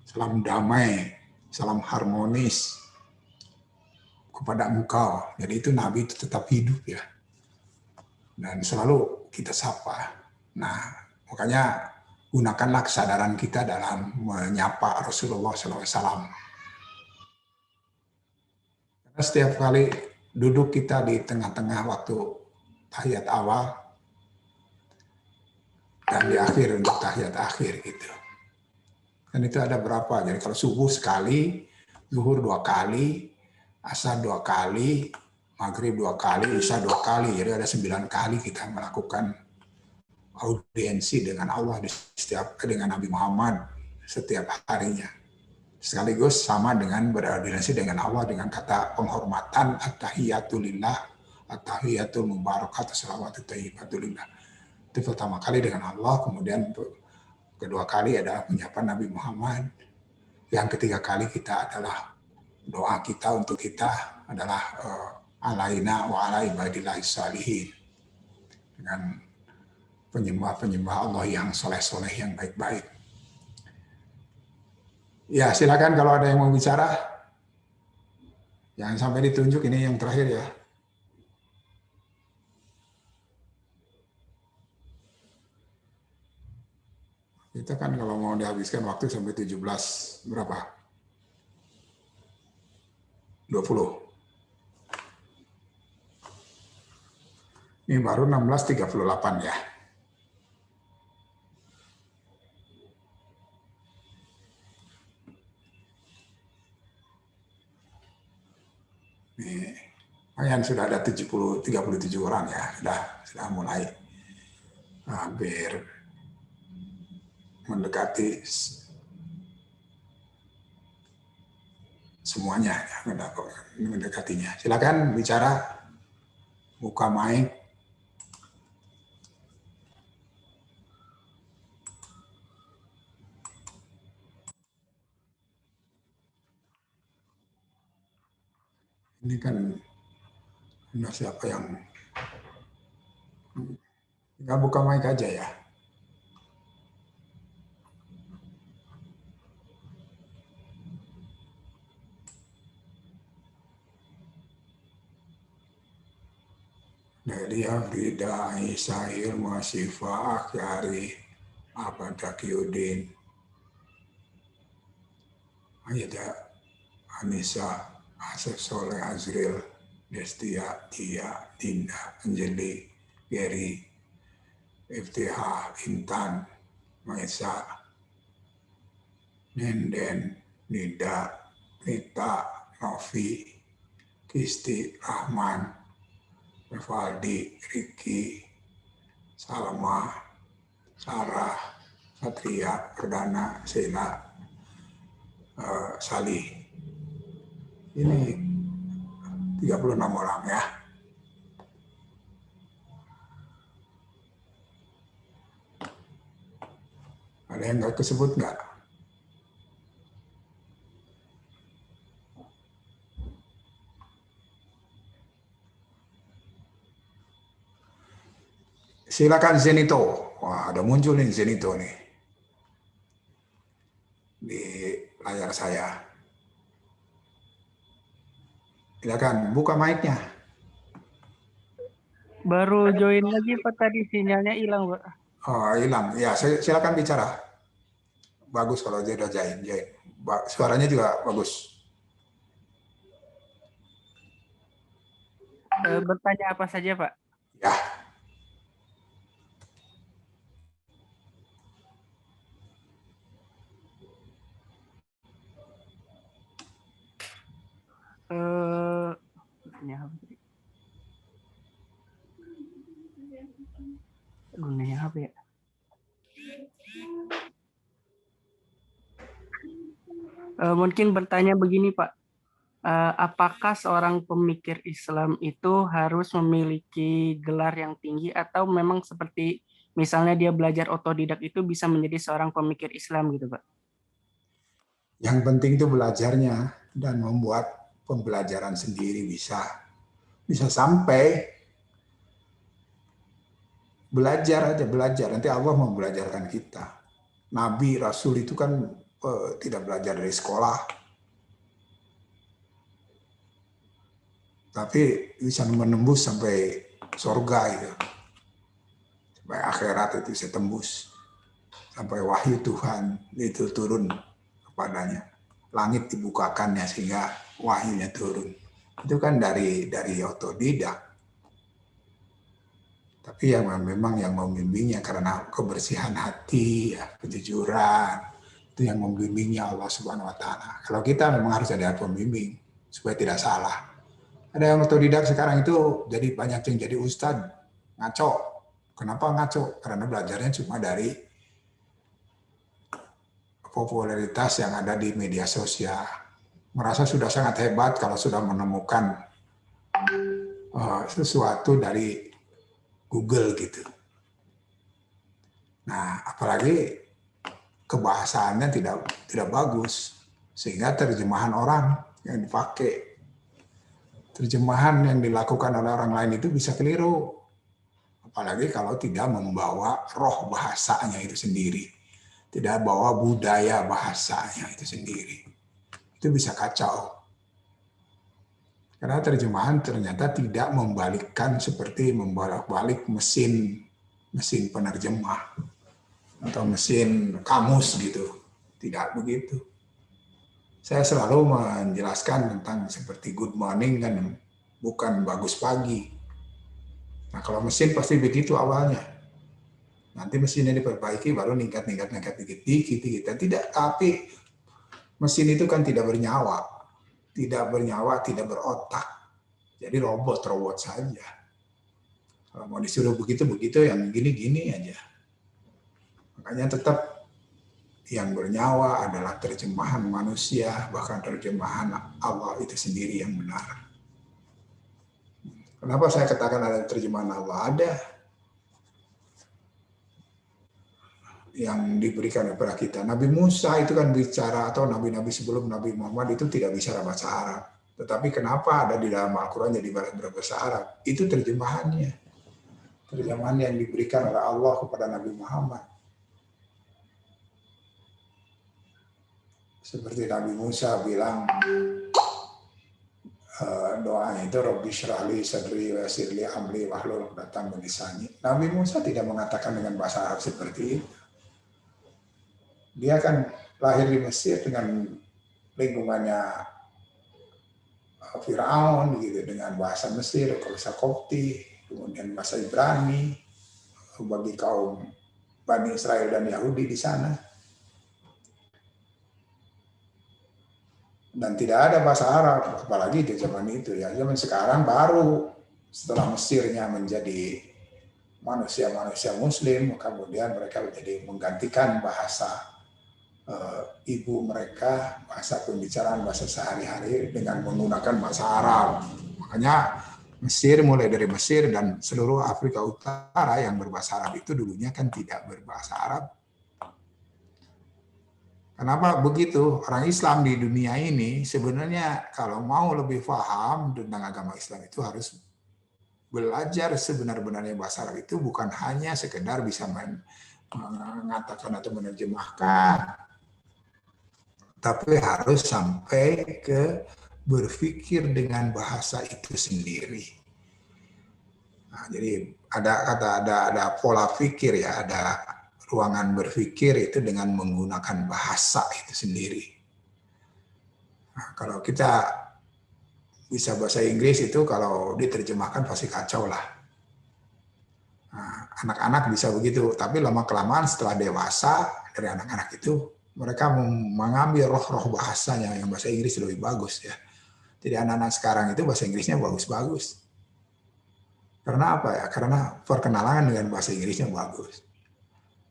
salam damai, salam harmonis kepada engkau. Jadi itu Nabi itu tetap hidup ya. Dan selalu kita sapa. Nah, makanya gunakanlah kesadaran kita dalam menyapa Rasulullah SAW. Karena setiap kali duduk kita di tengah-tengah waktu tahiyat awal dan di akhir untuk tahiyat akhir gitu. Dan itu ada berapa? Jadi kalau subuh sekali, zuhur 2 kali, asar 2 kali, maghrib 2 kali, isya 2 kali. Jadi ada 9 kali kita melakukan audiensi dengan Allah dengan Nabi Muhammad setiap harinya. Sekaligus sama dengan beraudiensi dengan Allah dengan kata penghormatan at-tahiyatulillah, at-tahiyatul mubarakatuh, salawatu thayyibatulillah. Itu pertama kali dengan Allah, kemudian kedua kali adalah menyapa Nabi Muhammad. Yang ketiga kali kita adalah doa kita untuk kita adalah alaina wa ala ibadillahi shalihin. Dengan penyembah-penyembah Allah yang soleh-soleh, yang baik-baik. Ya, silakan kalau ada yang mau bicara. Jangan sampai ditunjuk, ini yang terakhir ya. Kita kan kalau mau dihabiskan waktu sampai 17 berapa? 20. Ini baru 16.38 ya. Nih, lumayan sudah ada 37 orang ya, sudah mulai hampir mendekati semuanya ya, mendekatinya. Silakan bicara, buka mic. Ini kan siapa yang nggak buka mic aja ya. Dari Afrida, Isail, Masifah, Akyari, Abadakiuddin, Ayada, Anissa, Asef Soleh, Azril, Destia, Tia, Dinda, Anjeli, Geri, FTH, Intan, Maisa, Nenden, Nida, Nita, Novi, Kisti, Rahman, Revaldi, Riki, Salma, Sarah, Satria, Perdana, Sela, Salih. Ini 36 orang ya. Ada yang nggak kesebut nggak? Silakan Zenito. Wah, ada muncul nih Zenito nih di layar saya. Silakan buka mic-nya. Baru join lagi Pak, tadi sinyalnya hilang Pak. Oh, hilang. Ya, silakan bicara. Bagus kalau dia udah join. Suaranya juga bagus. Bertanya apa saja Pak? Ya. Gunanya apa ya? Mungkin bertanya begini Pak, apakah seorang pemikir Islam itu harus memiliki gelar yang tinggi atau memang seperti misalnya dia belajar otodidak itu bisa menjadi seorang pemikir Islam gitu Pak? Yang penting itu belajarnya dan membuat pembelajaran sendiri bisa. bisa sampai belajar aja, belajar. Nanti Allah mau belajarkan kita. Nabi, Rasul itu kan tidak belajar dari sekolah, tapi bisa menembus sampai surga itu, sampai akhirat itu bisa tembus, sampai wahyu Tuhan itu turun kepadanya, langit dibukakannya sehingga wahyunya turun. Itu kan dari otodidak. Tapi yang memang yang membimbingnya karena kebersihan hati, ya, kejujuran, itu yang membimbingnya Allah Subhanahu Wa Taala. Kalau kita memang harus ada pembimbing supaya tidak salah. Ada yang otodidak sekarang itu jadi banyak yang jadi ustadz, ngaco. Kenapa ngaco? Karena belajarnya cuma dari popularitas yang ada di media sosial. Merasa sudah sangat hebat kalau sudah menemukan sesuatu dari Google gitu. Nah, apalagi kebahasaannya tidak bagus, sehingga terjemahan orang yang dipakai, terjemahan yang dilakukan oleh orang lain itu bisa keliru. Apalagi kalau tidak membawa roh bahasanya itu sendiri, tidak bawa budaya bahasanya itu sendiri, itu bisa kacau. Karena terjemahan ternyata tidak membalikkan seperti membolak-balik mesin penerjemah atau mesin kamus gitu. Tidak begitu. Saya selalu menjelaskan tentang seperti good morning kan, bukan bagus pagi. Nah, kalau mesin pasti begitu awalnya. Nanti mesinnya diperbaiki baru ningkat dikit. Tidak, tapi mesin itu kan tidak bernyawa. Tidak berotak. Jadi robot saja. Kalau mau disuruh begitu, yang gini aja. Makanya tetap yang bernyawa adalah terjemahan manusia, bahkan terjemahan Allah itu sendiri yang benar. Kenapa saya katakan ada terjemahan Allah? Ada yang diberikan kepada kita. Nabi Musa itu kan bicara, atau nabi-nabi sebelum Nabi Muhammad itu tidak bicara bahasa Arab. Tetapi kenapa ada di dalam Al-Quran jadi berbahasa Arab? Itu terjemahannya. Terjemahan yang diberikan oleh Allah kepada Nabi Muhammad. Seperti Nabi Musa bilang, doanya itu Rabbi syrahli sadri wa yassirli amri wahlul 'uqdatam min lisani. Nabi Musa tidak mengatakan dengan bahasa Arab seperti itu. Dia kan lahir di Mesir dengan lingkungannya Firaun gitu, dengan bahasa Mesir, bahasa Kopti, kemudian bahasa Ibrani bagi kaum Bani Israel dan Yahudi di sana. Dan tidak ada bahasa Arab, apalagi di zaman itu ya. Zaman sekarang baru setelah Mesirnya menjadi manusia Muslim, kemudian mereka menjadi menggantikan bahasa ibu mereka, bahasa pembicaraan, bahasa sehari-hari dengan menggunakan bahasa Arab. Makanya Mesir, mulai dari Mesir dan seluruh Afrika Utara yang berbahasa Arab itu dulunya kan tidak berbahasa Arab. Kenapa begitu? Orang Islam di dunia ini sebenarnya kalau mau lebih paham tentang agama Islam itu harus belajar sebenar-benarnya bahasa Arab. Itu bukan hanya sekedar bisa mengatakan atau menerjemahkan, tapi harus sampai ke berpikir dengan bahasa itu sendiri. Nah, jadi ada pola pikir ya, ada ruangan berpikir itu dengan menggunakan bahasa itu sendiri. Nah, kalau kita bisa bahasa Inggris itu kalau diterjemahkan pasti kacau lah. Nah, anak-anak bisa begitu, tapi lama-kelamaan setelah dewasa dari anak-anak itu mereka mengambil roh-roh bahasanya yang bahasa Inggris lebih bagus ya. Jadi anak-anak sekarang itu bahasa Inggrisnya bagus-bagus. Karena apa ya? Karena perkenalan dengan bahasa Inggrisnya bagus.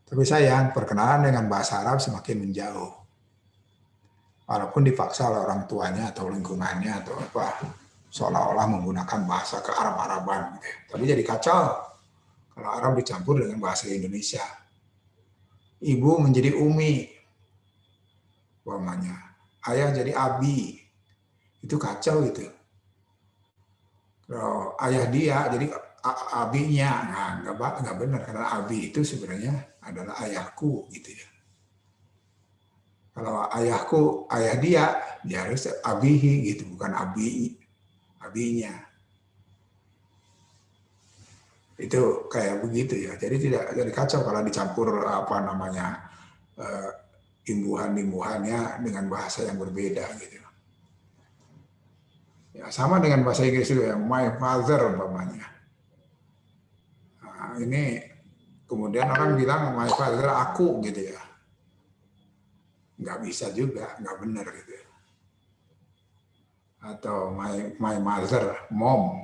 Tapi sayang, perkenalan dengan bahasa Arab semakin menjauh. Walaupun dipaksa oleh orang tuanya atau lingkungannya atau apa, seolah-olah menggunakan bahasa ke-Arab-Araban. Gitu. Tapi jadi kacau kalau Arab dicampur dengan bahasa Indonesia. Ibu menjadi Umi, umpamanya. Ayah jadi Abi. Itu kacau gitu. Kalau ayah dia, jadi abinya, nah nggak benar karena abi itu sebenarnya adalah ayahku gitu ya. Kalau ayahku, ayah dia harus abihi gitu, bukan abinya. Itu kayak begitu ya. Jadi tidak jadi kacau kalau dicampur apa namanya imbuhan-imbuhannya dengan bahasa yang berbeda gitu. Ya, sama dengan bahasa Inggris juga ya, my father umpamanya. Nah, ini kemudian orang bilang my father aku gitu ya. Nggak bisa juga, nggak benar gitu ya. Atau my mother, mom.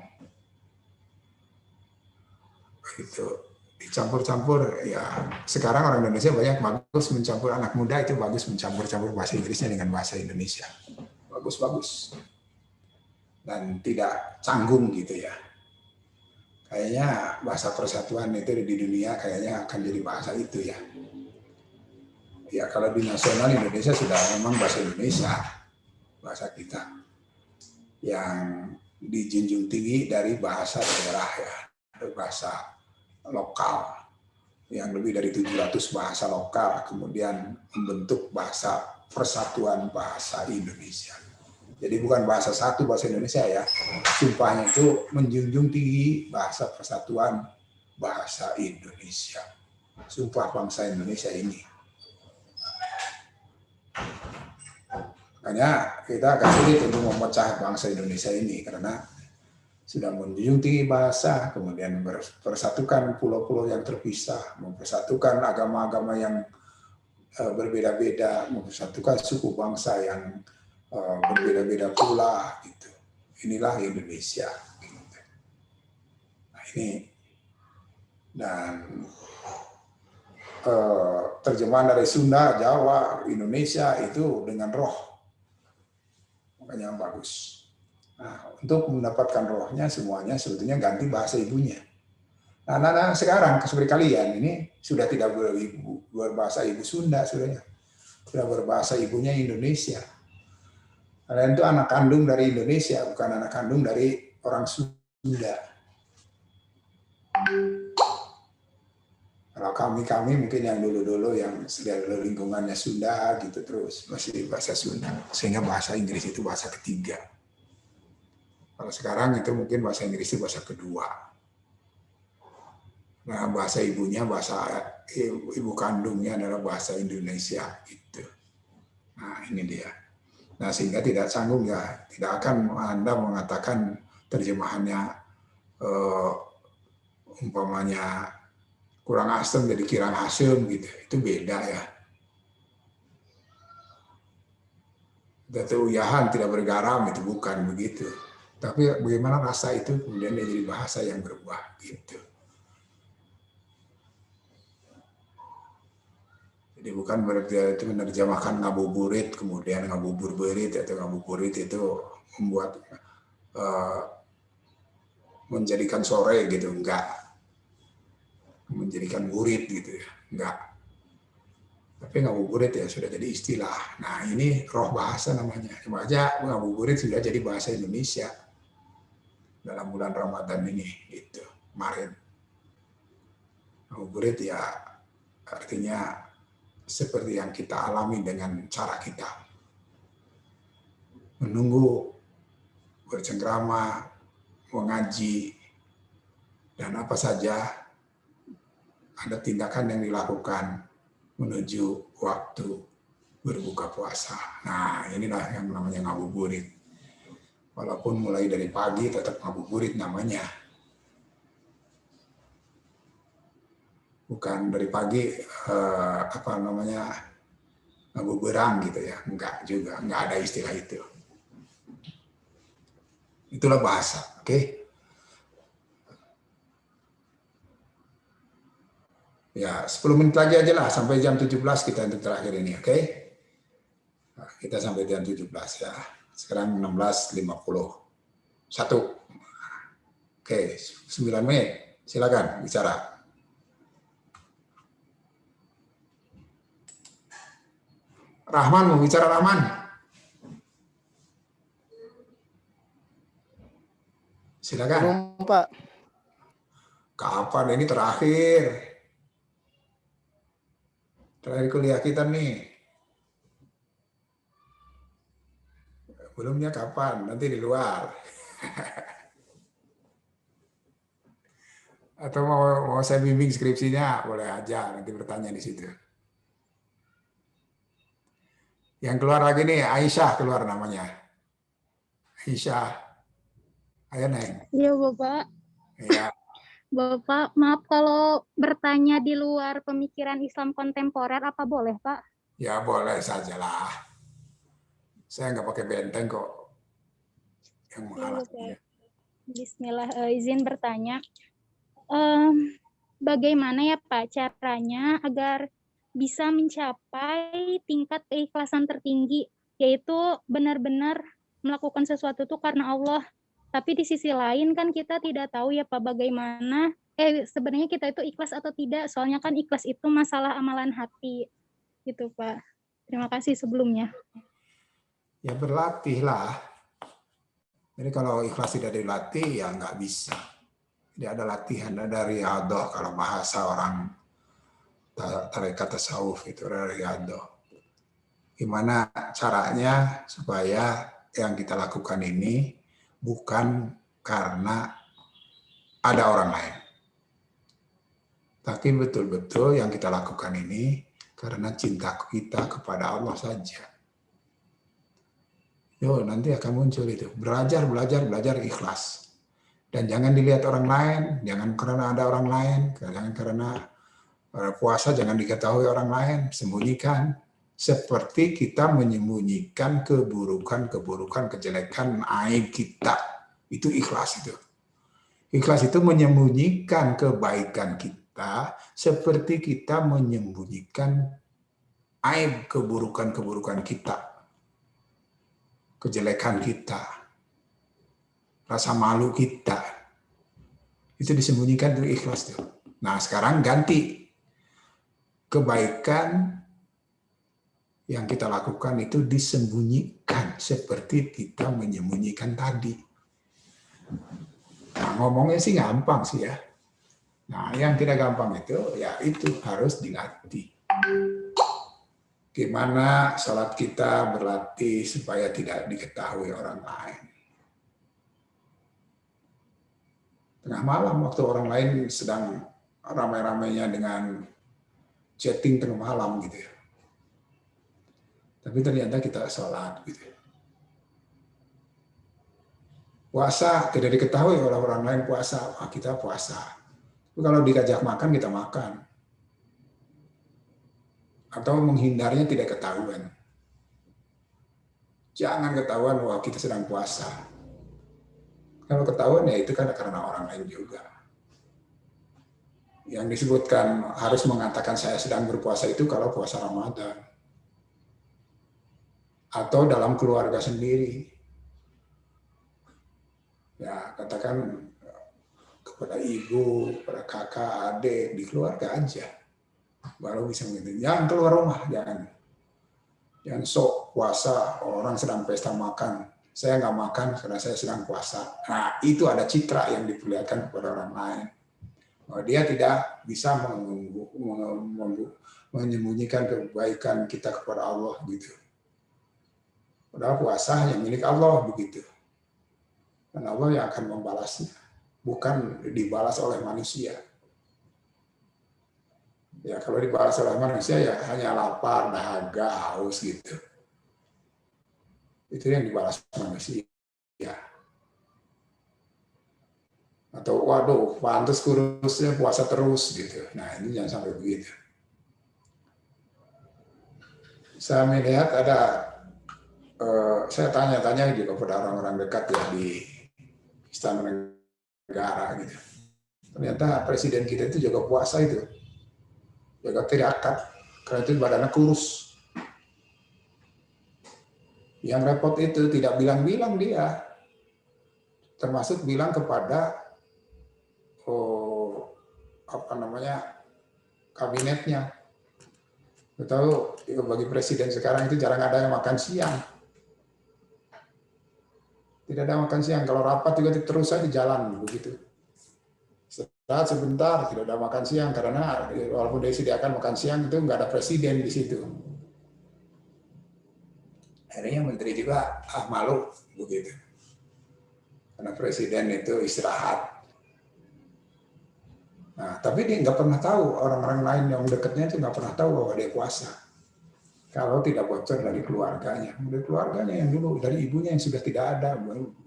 Itu dicampur-campur ya. Sekarang orang Indonesia banyak bagus mencampur, anak muda itu bagus mencampur-campur bahasa Inggrisnya dengan bahasa Indonesia. Bagus-bagus. Dan tidak canggung gitu ya. Kayaknya bahasa persatuan itu di dunia kayaknya akan jadi bahasa itu ya. Ya kalau di nasional Indonesia sudah memang bahasa Indonesia, bahasa kita yang dijunjung tinggi dari bahasa daerah ya, bahasa lokal yang lebih dari 700 bahasa lokal kemudian membentuk bahasa persatuan bahasa Indonesia. Jadi bukan bahasa satu bahasa Indonesia ya, sumpahnya itu menjunjung tinggi bahasa persatuan bahasa Indonesia. Sumpah bangsa Indonesia ini. Makanya kita agak sulit untuk memecah bangsa Indonesia ini karena sudah menjunjung tinggi bahasa, kemudian mempersatukan pulau-pulau yang terpisah, mempersatukan agama-agama yang berbeda-beda, mempersatukan suku bangsa yang berbeda-beda pula gitu. Inilah Indonesia. Gitu. Nah ini dan terjemahan dari Sunda, Jawa, Indonesia itu dengan roh, makanya bagus. Nah, untuk mendapatkan rohnya semuanya sebetulnya ganti bahasa ibunya. Nah, anak-anak sekarang seperti kalian ini sudah tidak berbahasa ibu Sunda, sudah berbahasa ibunya Indonesia. Kalian itu anak kandung dari Indonesia, bukan anak kandung dari orang Sunda. Kalau kami mungkin yang dulu-dulu yang dari lingkungannya Sunda gitu terus masih bahasa Sunda, sehingga bahasa Inggris itu bahasa ketiga. Kalau sekarang itu mungkin bahasa Inggris itu bahasa kedua. Nah, bahasa ibunya, bahasa ibu kandungnya adalah bahasa Indonesia gitu. Nah, ini dia. Nah, sehingga tidak sanggup ya, tidak akan Anda mengatakan terjemahannya umpamanya kurang asem jadi kirang asem gitu. Itu beda ya. Uyahan tidak bergaram itu bukan begitu. Tapi bagaimana rasa itu kemudian dia jadi bahasa yang berubah gitu. Jadi bukan berarti itu menerjemahkan ngabuburit, kemudian ngabuburit atau ngabuburit itu membuat menjadikan sore gitu, enggak. Menjadikan burit gitu ya, enggak. Tapi ngabuburit ya sudah jadi istilah. Nah ini roh bahasa namanya. Cuma aja ngabuburit sudah jadi bahasa Indonesia dalam bulan Ramadan ini gitu, kemarin. Ngabuburit ya artinya seperti yang kita alami dengan cara kita. Menunggu, bercengkrama, mengaji, dan apa saja ada tindakan yang dilakukan menuju waktu berbuka puasa. Nah, inilah yang namanya ngabuburit. Walaupun mulai dari pagi tetap ngabuburit namanya. Bukan dari pagi ngabuberang gitu ya, enggak juga, enggak ada istilah itu. Itulah bahasa, oke? Ya, 10 menit lagi aja lah sampai jam 17 kita untuk terakhir ini, oke? Nah, kita sampai jam 17 ya. Sekarang 16.51. Oke, 9 menit. Silakan bicara. Rahman mau bicara, Rahman? Silakan. Belum, Pak. Kapan ini terakhir? Terakhir kuliah kita nih. Belumnya kapan? Nanti di luar. Atau mau saya bimbing skripsinya, boleh aja nanti bertanya di situ. Yang keluar lagi nih, Aisyah keluar namanya. Aisyah. Ayo, Neng. Iya, Bapak. Ya, Bapak, maaf kalau bertanya di luar pemikiran Islam kontemporer, apa boleh, Pak? ya boleh sajalah. Saya nggak pakai benteng kok. Yang Iya, menghalanginya. Bapak. Bismillah, izin bertanya. Bagaimana ya, Pak, caranya agar bisa mencapai tingkat keikhlasan tertinggi, yaitu benar-benar melakukan sesuatu itu karena Allah. Tapi di sisi lain kan kita tidak tahu ya Pak bagaimana sebenarnya kita itu ikhlas atau tidak. Soalnya kan ikhlas itu masalah amalan hati. Gitu Pak. Terima kasih sebelumnya. Ya berlatihlah. Jadi kalau ikhlas tidak dilatih ya nggak bisa. Tidak ada latihan, ada riyadhah kalau bahasa orang tarekat tasawuf itu riyadhah. Gimana caranya supaya yang kita lakukan ini bukan karena ada orang lain. Tapi betul-betul yang kita lakukan ini karena cinta kita kepada Allah saja. Yo, nanti akan muncul itu. Belajar ikhlas. Dan jangan dilihat orang lain, jangan karena ada orang lain, jangan karena puasa jangan diketahui orang lain, sembunyikan. Seperti kita menyembunyikan keburukan, kejelekan, aib kita. Itu ikhlas itu. Ikhlas itu menyembunyikan kebaikan kita seperti kita menyembunyikan aib keburukan kita. Kejelekan kita. Rasa malu kita. Itu disembunyikan itu ikhlas tuh. Nah, sekarang ganti. Kebaikan yang kita lakukan itu disembunyikan seperti kita menyembunyikan tadi. Nah, ngomongnya sih gampang sih ya. Nah, yang tidak gampang itu ya itu harus dilatih. Gimana sholat kita berlatih supaya tidak diketahui orang lain. Tengah malam waktu orang lain sedang ramai-ramainya dengan chatting tengah malam gitu ya. Tapi ternyata kita sholat gitu. Puasa tidak diketahui oleh orang lain puasa, kita puasa. Tapi kalau diajak makan kita makan. Atau menghindarnya tidak ketahuan. Jangan ketahuan bahwa kita sedang puasa. Kalau ketahuan ya itu kan karena orang lain juga. Yang disebutkan harus mengatakan saya sedang berpuasa itu kalau puasa Ramadan. Atau dalam keluarga sendiri. Ya, katakan kepada ibu, kepada kakak, adik, di keluarga aja. Baru bisa begitu. Jangan keluar rumah, jangan. Jangan sok puasa, orang sedang pesta makan. Saya nggak makan karena saya sedang puasa. Nah, itu ada citra yang diperlihatkan kepada orang lain. Bahwa dia tidak bisa menyembunyikan kebaikan kita kepada Allah gitu. Padahal puasa yang milik Allah begitu. Dan Allah yang akan membalasnya, bukan dibalas oleh manusia. Ya kalau dibalas oleh manusia ya hanya lapar, dahaga, haus gitu. Itu yang dibalas manusia. Atau waduh, pantas kurusnya puasa terus gitu. Nah ini jangan sampai begitu. Saya melihat ada, saya tanya-tanya juga kepada orang-orang dekat ya di Istana Negara gitu. Ternyata presiden kita itu jaga puasa itu. Jaga tirakat, karena itu badannya kurus. Yang repot itu tidak bilang-bilang dia. Termasuk bilang kepada kabinetnya. Tahu bagi presiden sekarang itu jarang ada yang makan siang. Tidak ada makan siang. Kalau rapat juga terus saja jalan begitu. Istirahat sebentar, tidak ada makan siang karena walaupun disediakan makan siang itu nggak ada presiden di situ. Akhirnya menteri juga malu begitu. Karena presiden itu istirahat. Nah, tapi dia nggak pernah tahu, orang-orang lain yang dekatnya itu nggak pernah tahu bahwa dia kuasa. Kalau tidak bocor dari keluarganya. Dari keluarganya yang dulu, dari ibunya yang sudah tidak ada,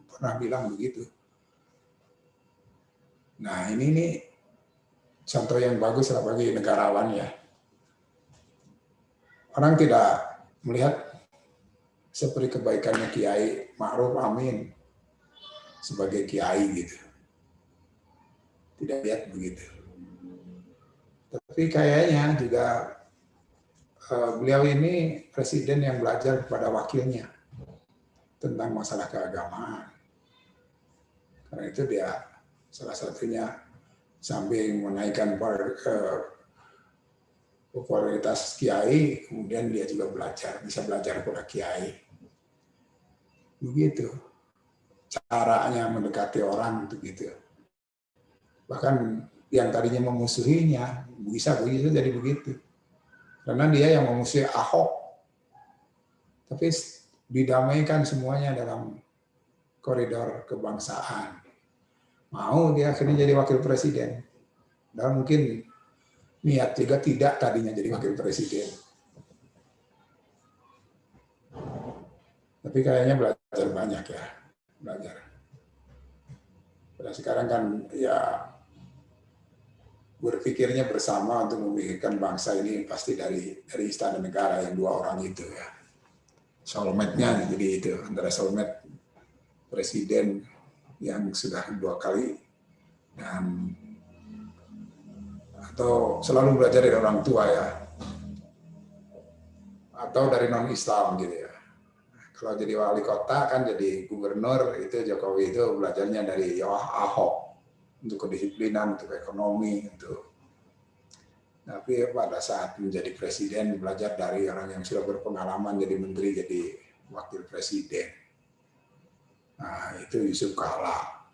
pernah bilang begitu. Nah, ini contoh yang bagus lah bagi negarawan ya. Orang tidak melihat seperti kebaikannya Kiai Ma'ruf Amin sebagai Kiai gitu. Tidak lihat begitu. Tapi kayaknya juga beliau ini presiden yang belajar kepada wakilnya tentang masalah keagamaan. Karena itu dia salah satunya sambil menaikkan popularitas kiai, kemudian dia juga bisa belajar kepada kiai. Begitu caranya mendekati orang begitu. Bahkan yang tadinya memusuhinya bisa jadi begitu. Karena dia yang memusuhi Ahok. Tapi didamaikan semuanya dalam koridor kebangsaan. Mau dia akhirnya jadi wakil presiden. Dan mungkin niat juga tidak tadinya jadi wakil presiden. Tapi kayaknya belajar banyak ya. Belajar. Pada sekarang kan ya berpikirnya bersama untuk memikirkan bangsa ini pasti dari istana negara yang 2 orang itu ya. Soulmate-nya jadi itu, antara soulmate presiden yang sudah 2 kali dan atau selalu belajar dari orang tua ya, atau dari non Islam gitu ya. Kalau jadi wali kota kan jadi gubernur itu Jokowi itu belajarnya dari Ahok untuk kedisiplinan, untuk ekonomi, untuk. Tapi pada saat menjadi presiden belajar dari orang yang sudah berpengalaman jadi menteri, jadi wakil presiden. Nah, itu Yusuf Kala.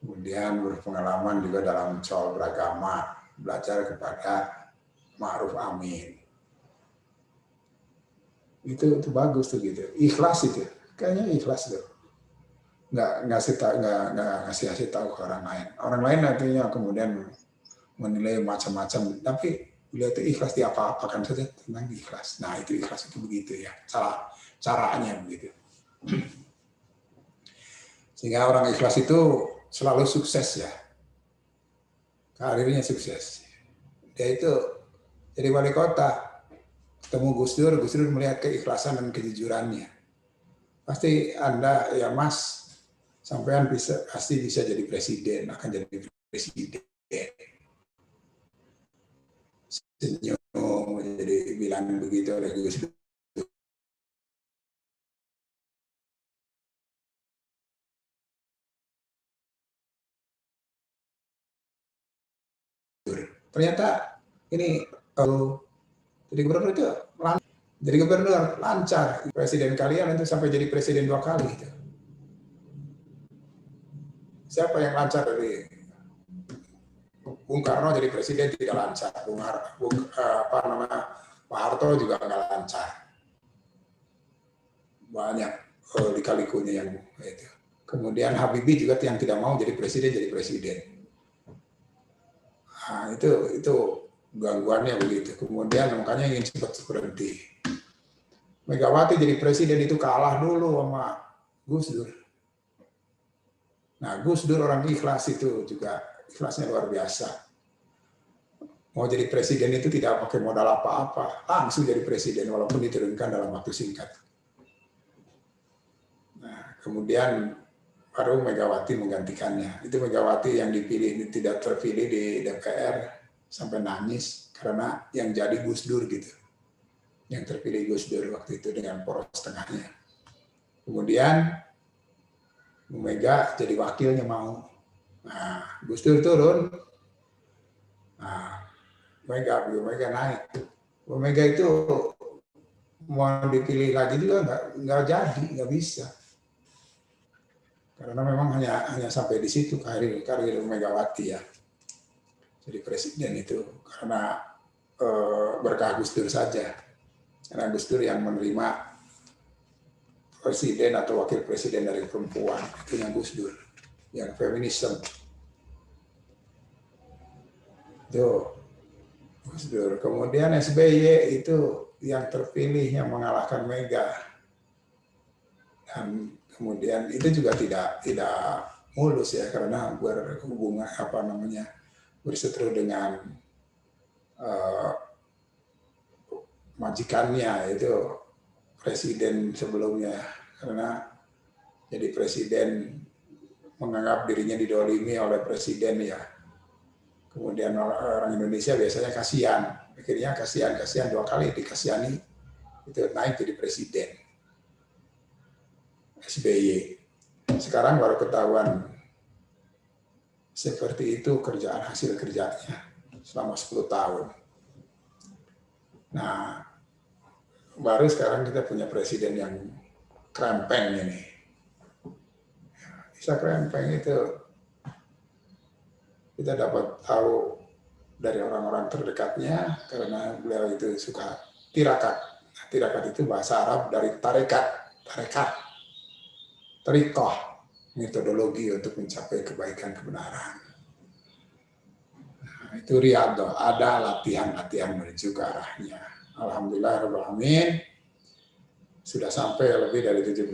Kemudian berpengalaman juga dalam soal beragama, belajar kepada Ma'ruf Amin. Itu bagus tuh gitu. Ikhlas itu. Kayaknya ikhlas tuh. Nggak ngasih tahu ke orang lain. Orang lain nantinya kemudian menilai macam-macam, tapi beliau itu ikhlas di apa-apakan saja tentang ikhlas. Nah, itu ikhlas itu begitu ya. Caranya begitu. Sehingga orang ikhlas itu selalu sukses ya. Karirnya sukses. Dia itu jadi wali kota, ketemu Gus Dur melihat keikhlasan dan kejujurannya. Pasti Anda ya Mas, sampean pasti bisa jadi presiden, akan jadi presiden. Senyum, jadi bilang begitu oleh Gus Dur. Ternyata ini jadi gubernur lancar. Presiden kalian itu sampai jadi presiden 2 kali. Siapa yang lancar dari Bung Karno jadi presiden tidak lancar. Pak Harto juga nggak lancar. Banyak lika-likunya yang itu. Kemudian Habibie juga yang tidak mau jadi presiden. Nah, itu gangguannya begitu. Kemudian makanya ingin cepat berhenti. Megawati jadi presiden itu kalah dulu sama Gus Dur. Nah, Gus Dur orang ikhlas itu juga ikhlasnya luar biasa. Mau jadi presiden itu tidak pakai modal apa-apa, langsung jadi presiden walaupun diturunkan dalam waktu singkat. Nah, kemudian baru Megawati menggantikannya. Itu Megawati yang dipilih tidak terpilih di DPR sampai nangis karena yang jadi Gus Dur gitu. Yang terpilih Gus Dur waktu itu dengan poros tengahnya. Kemudian Bu Mega jadi wakilnya mau. Nah, Gus Dur turun. Nah, Bu Mega naik. Bu Mega itu mau dipilih lagi juga nggak jadi, nggak bisa. Karena memang hanya sampai di situ karir Megawati ya. Jadi presiden itu karena berkah Gus Dur saja. Karena Gus Dur yang menerima presiden atau wakil presiden dari perempuan, itu yang Gus Dur, yang feminisme. Itu Gus Dur. Kemudian SBY itu yang terpilih yang mengalahkan Mega. Dan kemudian itu juga tidak mulus ya, karena berhubungan berseteru dengan majikannya itu presiden sebelumnya, karena jadi presiden menganggap dirinya didolimi oleh presiden ya. Kemudian orang Indonesia biasanya kasihan, akhirnya kasihan 2 kali dikasihani, itu naik jadi presiden. SBY. Sekarang baru ketahuan seperti itu hasil kerjanya selama 10 tahun. Nah, baru sekarang kita punya presiden yang krempeng ini. Bisa krempeng itu kita dapat tahu dari orang-orang terdekatnya, karena beliau itu suka tirakat. Nah, tirakat itu bahasa Arab dari tarekat, tarikoh, metodologi untuk mencapai kebaikan kebenaran. Nah, itu riyadhah, ada latihan-latihan menuju ke arahnya. Alhamdulillahirrahmanirrahim, sudah sampai lebih dari 17.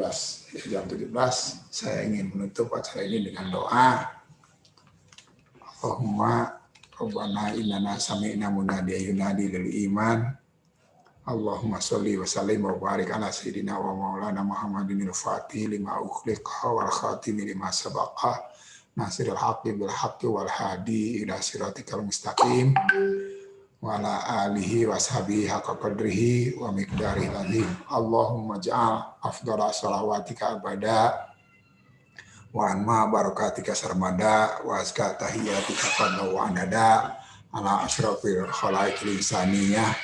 Jam 17, saya ingin menutup acara ini dengan doa. Allahumma Rabbana innana sami'na munadiyan yunadi lil iman. Allahumma sholli wa sallim wa barik ala sayyidina wa maulana Muhammadin al-Fatih lima ukhliqa wal khatimi lima sabaqa nasiril haqqi bil haqqi wal hadi ila siratikal mustaqim wa ala alihi wa sahbihi haqqa qadrihi wa miqdarihil azim. Allahumma ja'al afdhala shalawatika abada wa anma barakatika sarmada wa azka tahiyatika qadda wa anada ala asyrafil khalaiqil insaniyah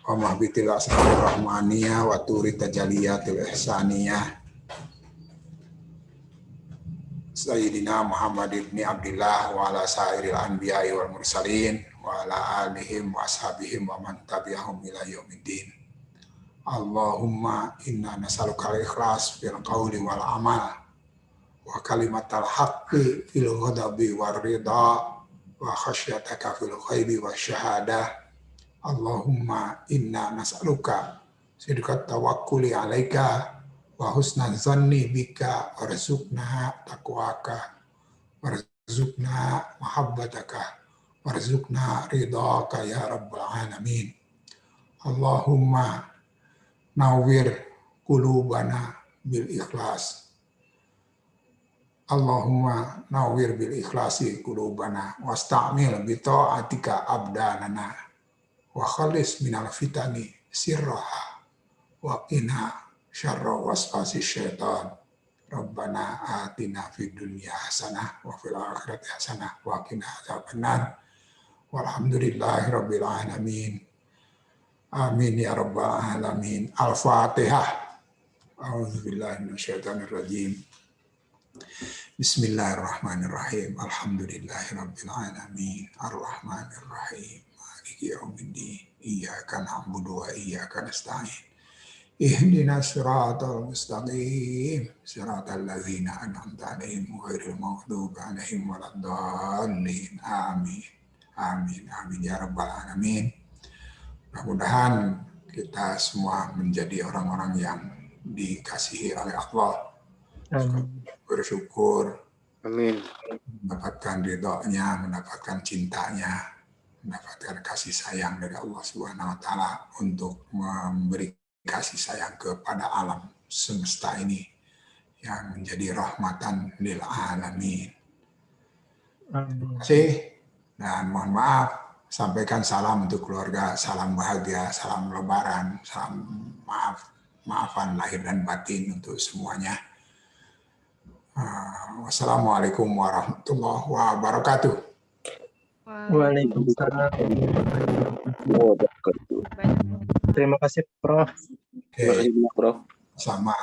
wa mahbitil asrarul rahmaniyah wa turi tajaliyatil ihsaniyah Sayyidina Muhammad ibn Abdillah wa ala sairil anbiya'i wal mursalin wa ala alihim wa ashabihim wa man tabi'ahum ila yaumiddin. Allahumma inna nas'aluka al-ikhlas fil qawli wal amal wa kalimatal haqqi fil ghadabi war ridha wa khasyataka fil ghaibi wasyahadah. Allahumma inna nas'aluka sidqat tawakkuli alaika wa husnal zanni bika warzuqna taqwaka warzuqna mahabbataka warzuqna ridhaka ya rabbal alamin. Allahumma nawwir qulubana bil ikhlas. Allahumma nawwir bil ikhlasi qulubana wasta'mil bi ta'atika abdanana wa khalis minal fitani sirraha wa qina syarra waswasi syaitan. Rabbana atina fid dunya hasanah wa fil akhirati hasanah wa qina adzabannar. Walhamdulillahi rabbil alamin. Amin ya rabbal alamin. Al-Fatihah. A'udzubillahi minasyaitonir rajim. Bismillahirrahmanirrahim. Alhamdulillahi rabbil alamin. Ar-Rahmanirrahim. Maliki yaumiddin. Iyyaka na'budu wa iyyaka nasta'in. Ihdinas siratal mustaqim. Siratal ladzina an'amta 'alaihim ghairil maghdubi 'alaihim waladdallin. Amin. Amin. Amin ya rabbal alamin. Mudah-mudahan kita semua menjadi orang-orang yang dikasihi oleh Allah. Bersyukur. Amin. Mendapatkan ridhonya, mendapatkan cintanya, mendapatkan kasih sayang dari Allah Subhanahu wa taala untuk memberi kasih sayang kepada alam semesta ini yang menjadi rahmatan lil alamin. Terima kasih dan mohon maaf. Sampaikan salam untuk keluarga, salam bahagia, salam lebaran, salam maafan lahir dan batin untuk semuanya. Wassalamualaikum warahmatullahi wabarakatuh. Waalaikumsalam. Terima kasih, Prof. Oke. Terima kasih, Prof. Sama.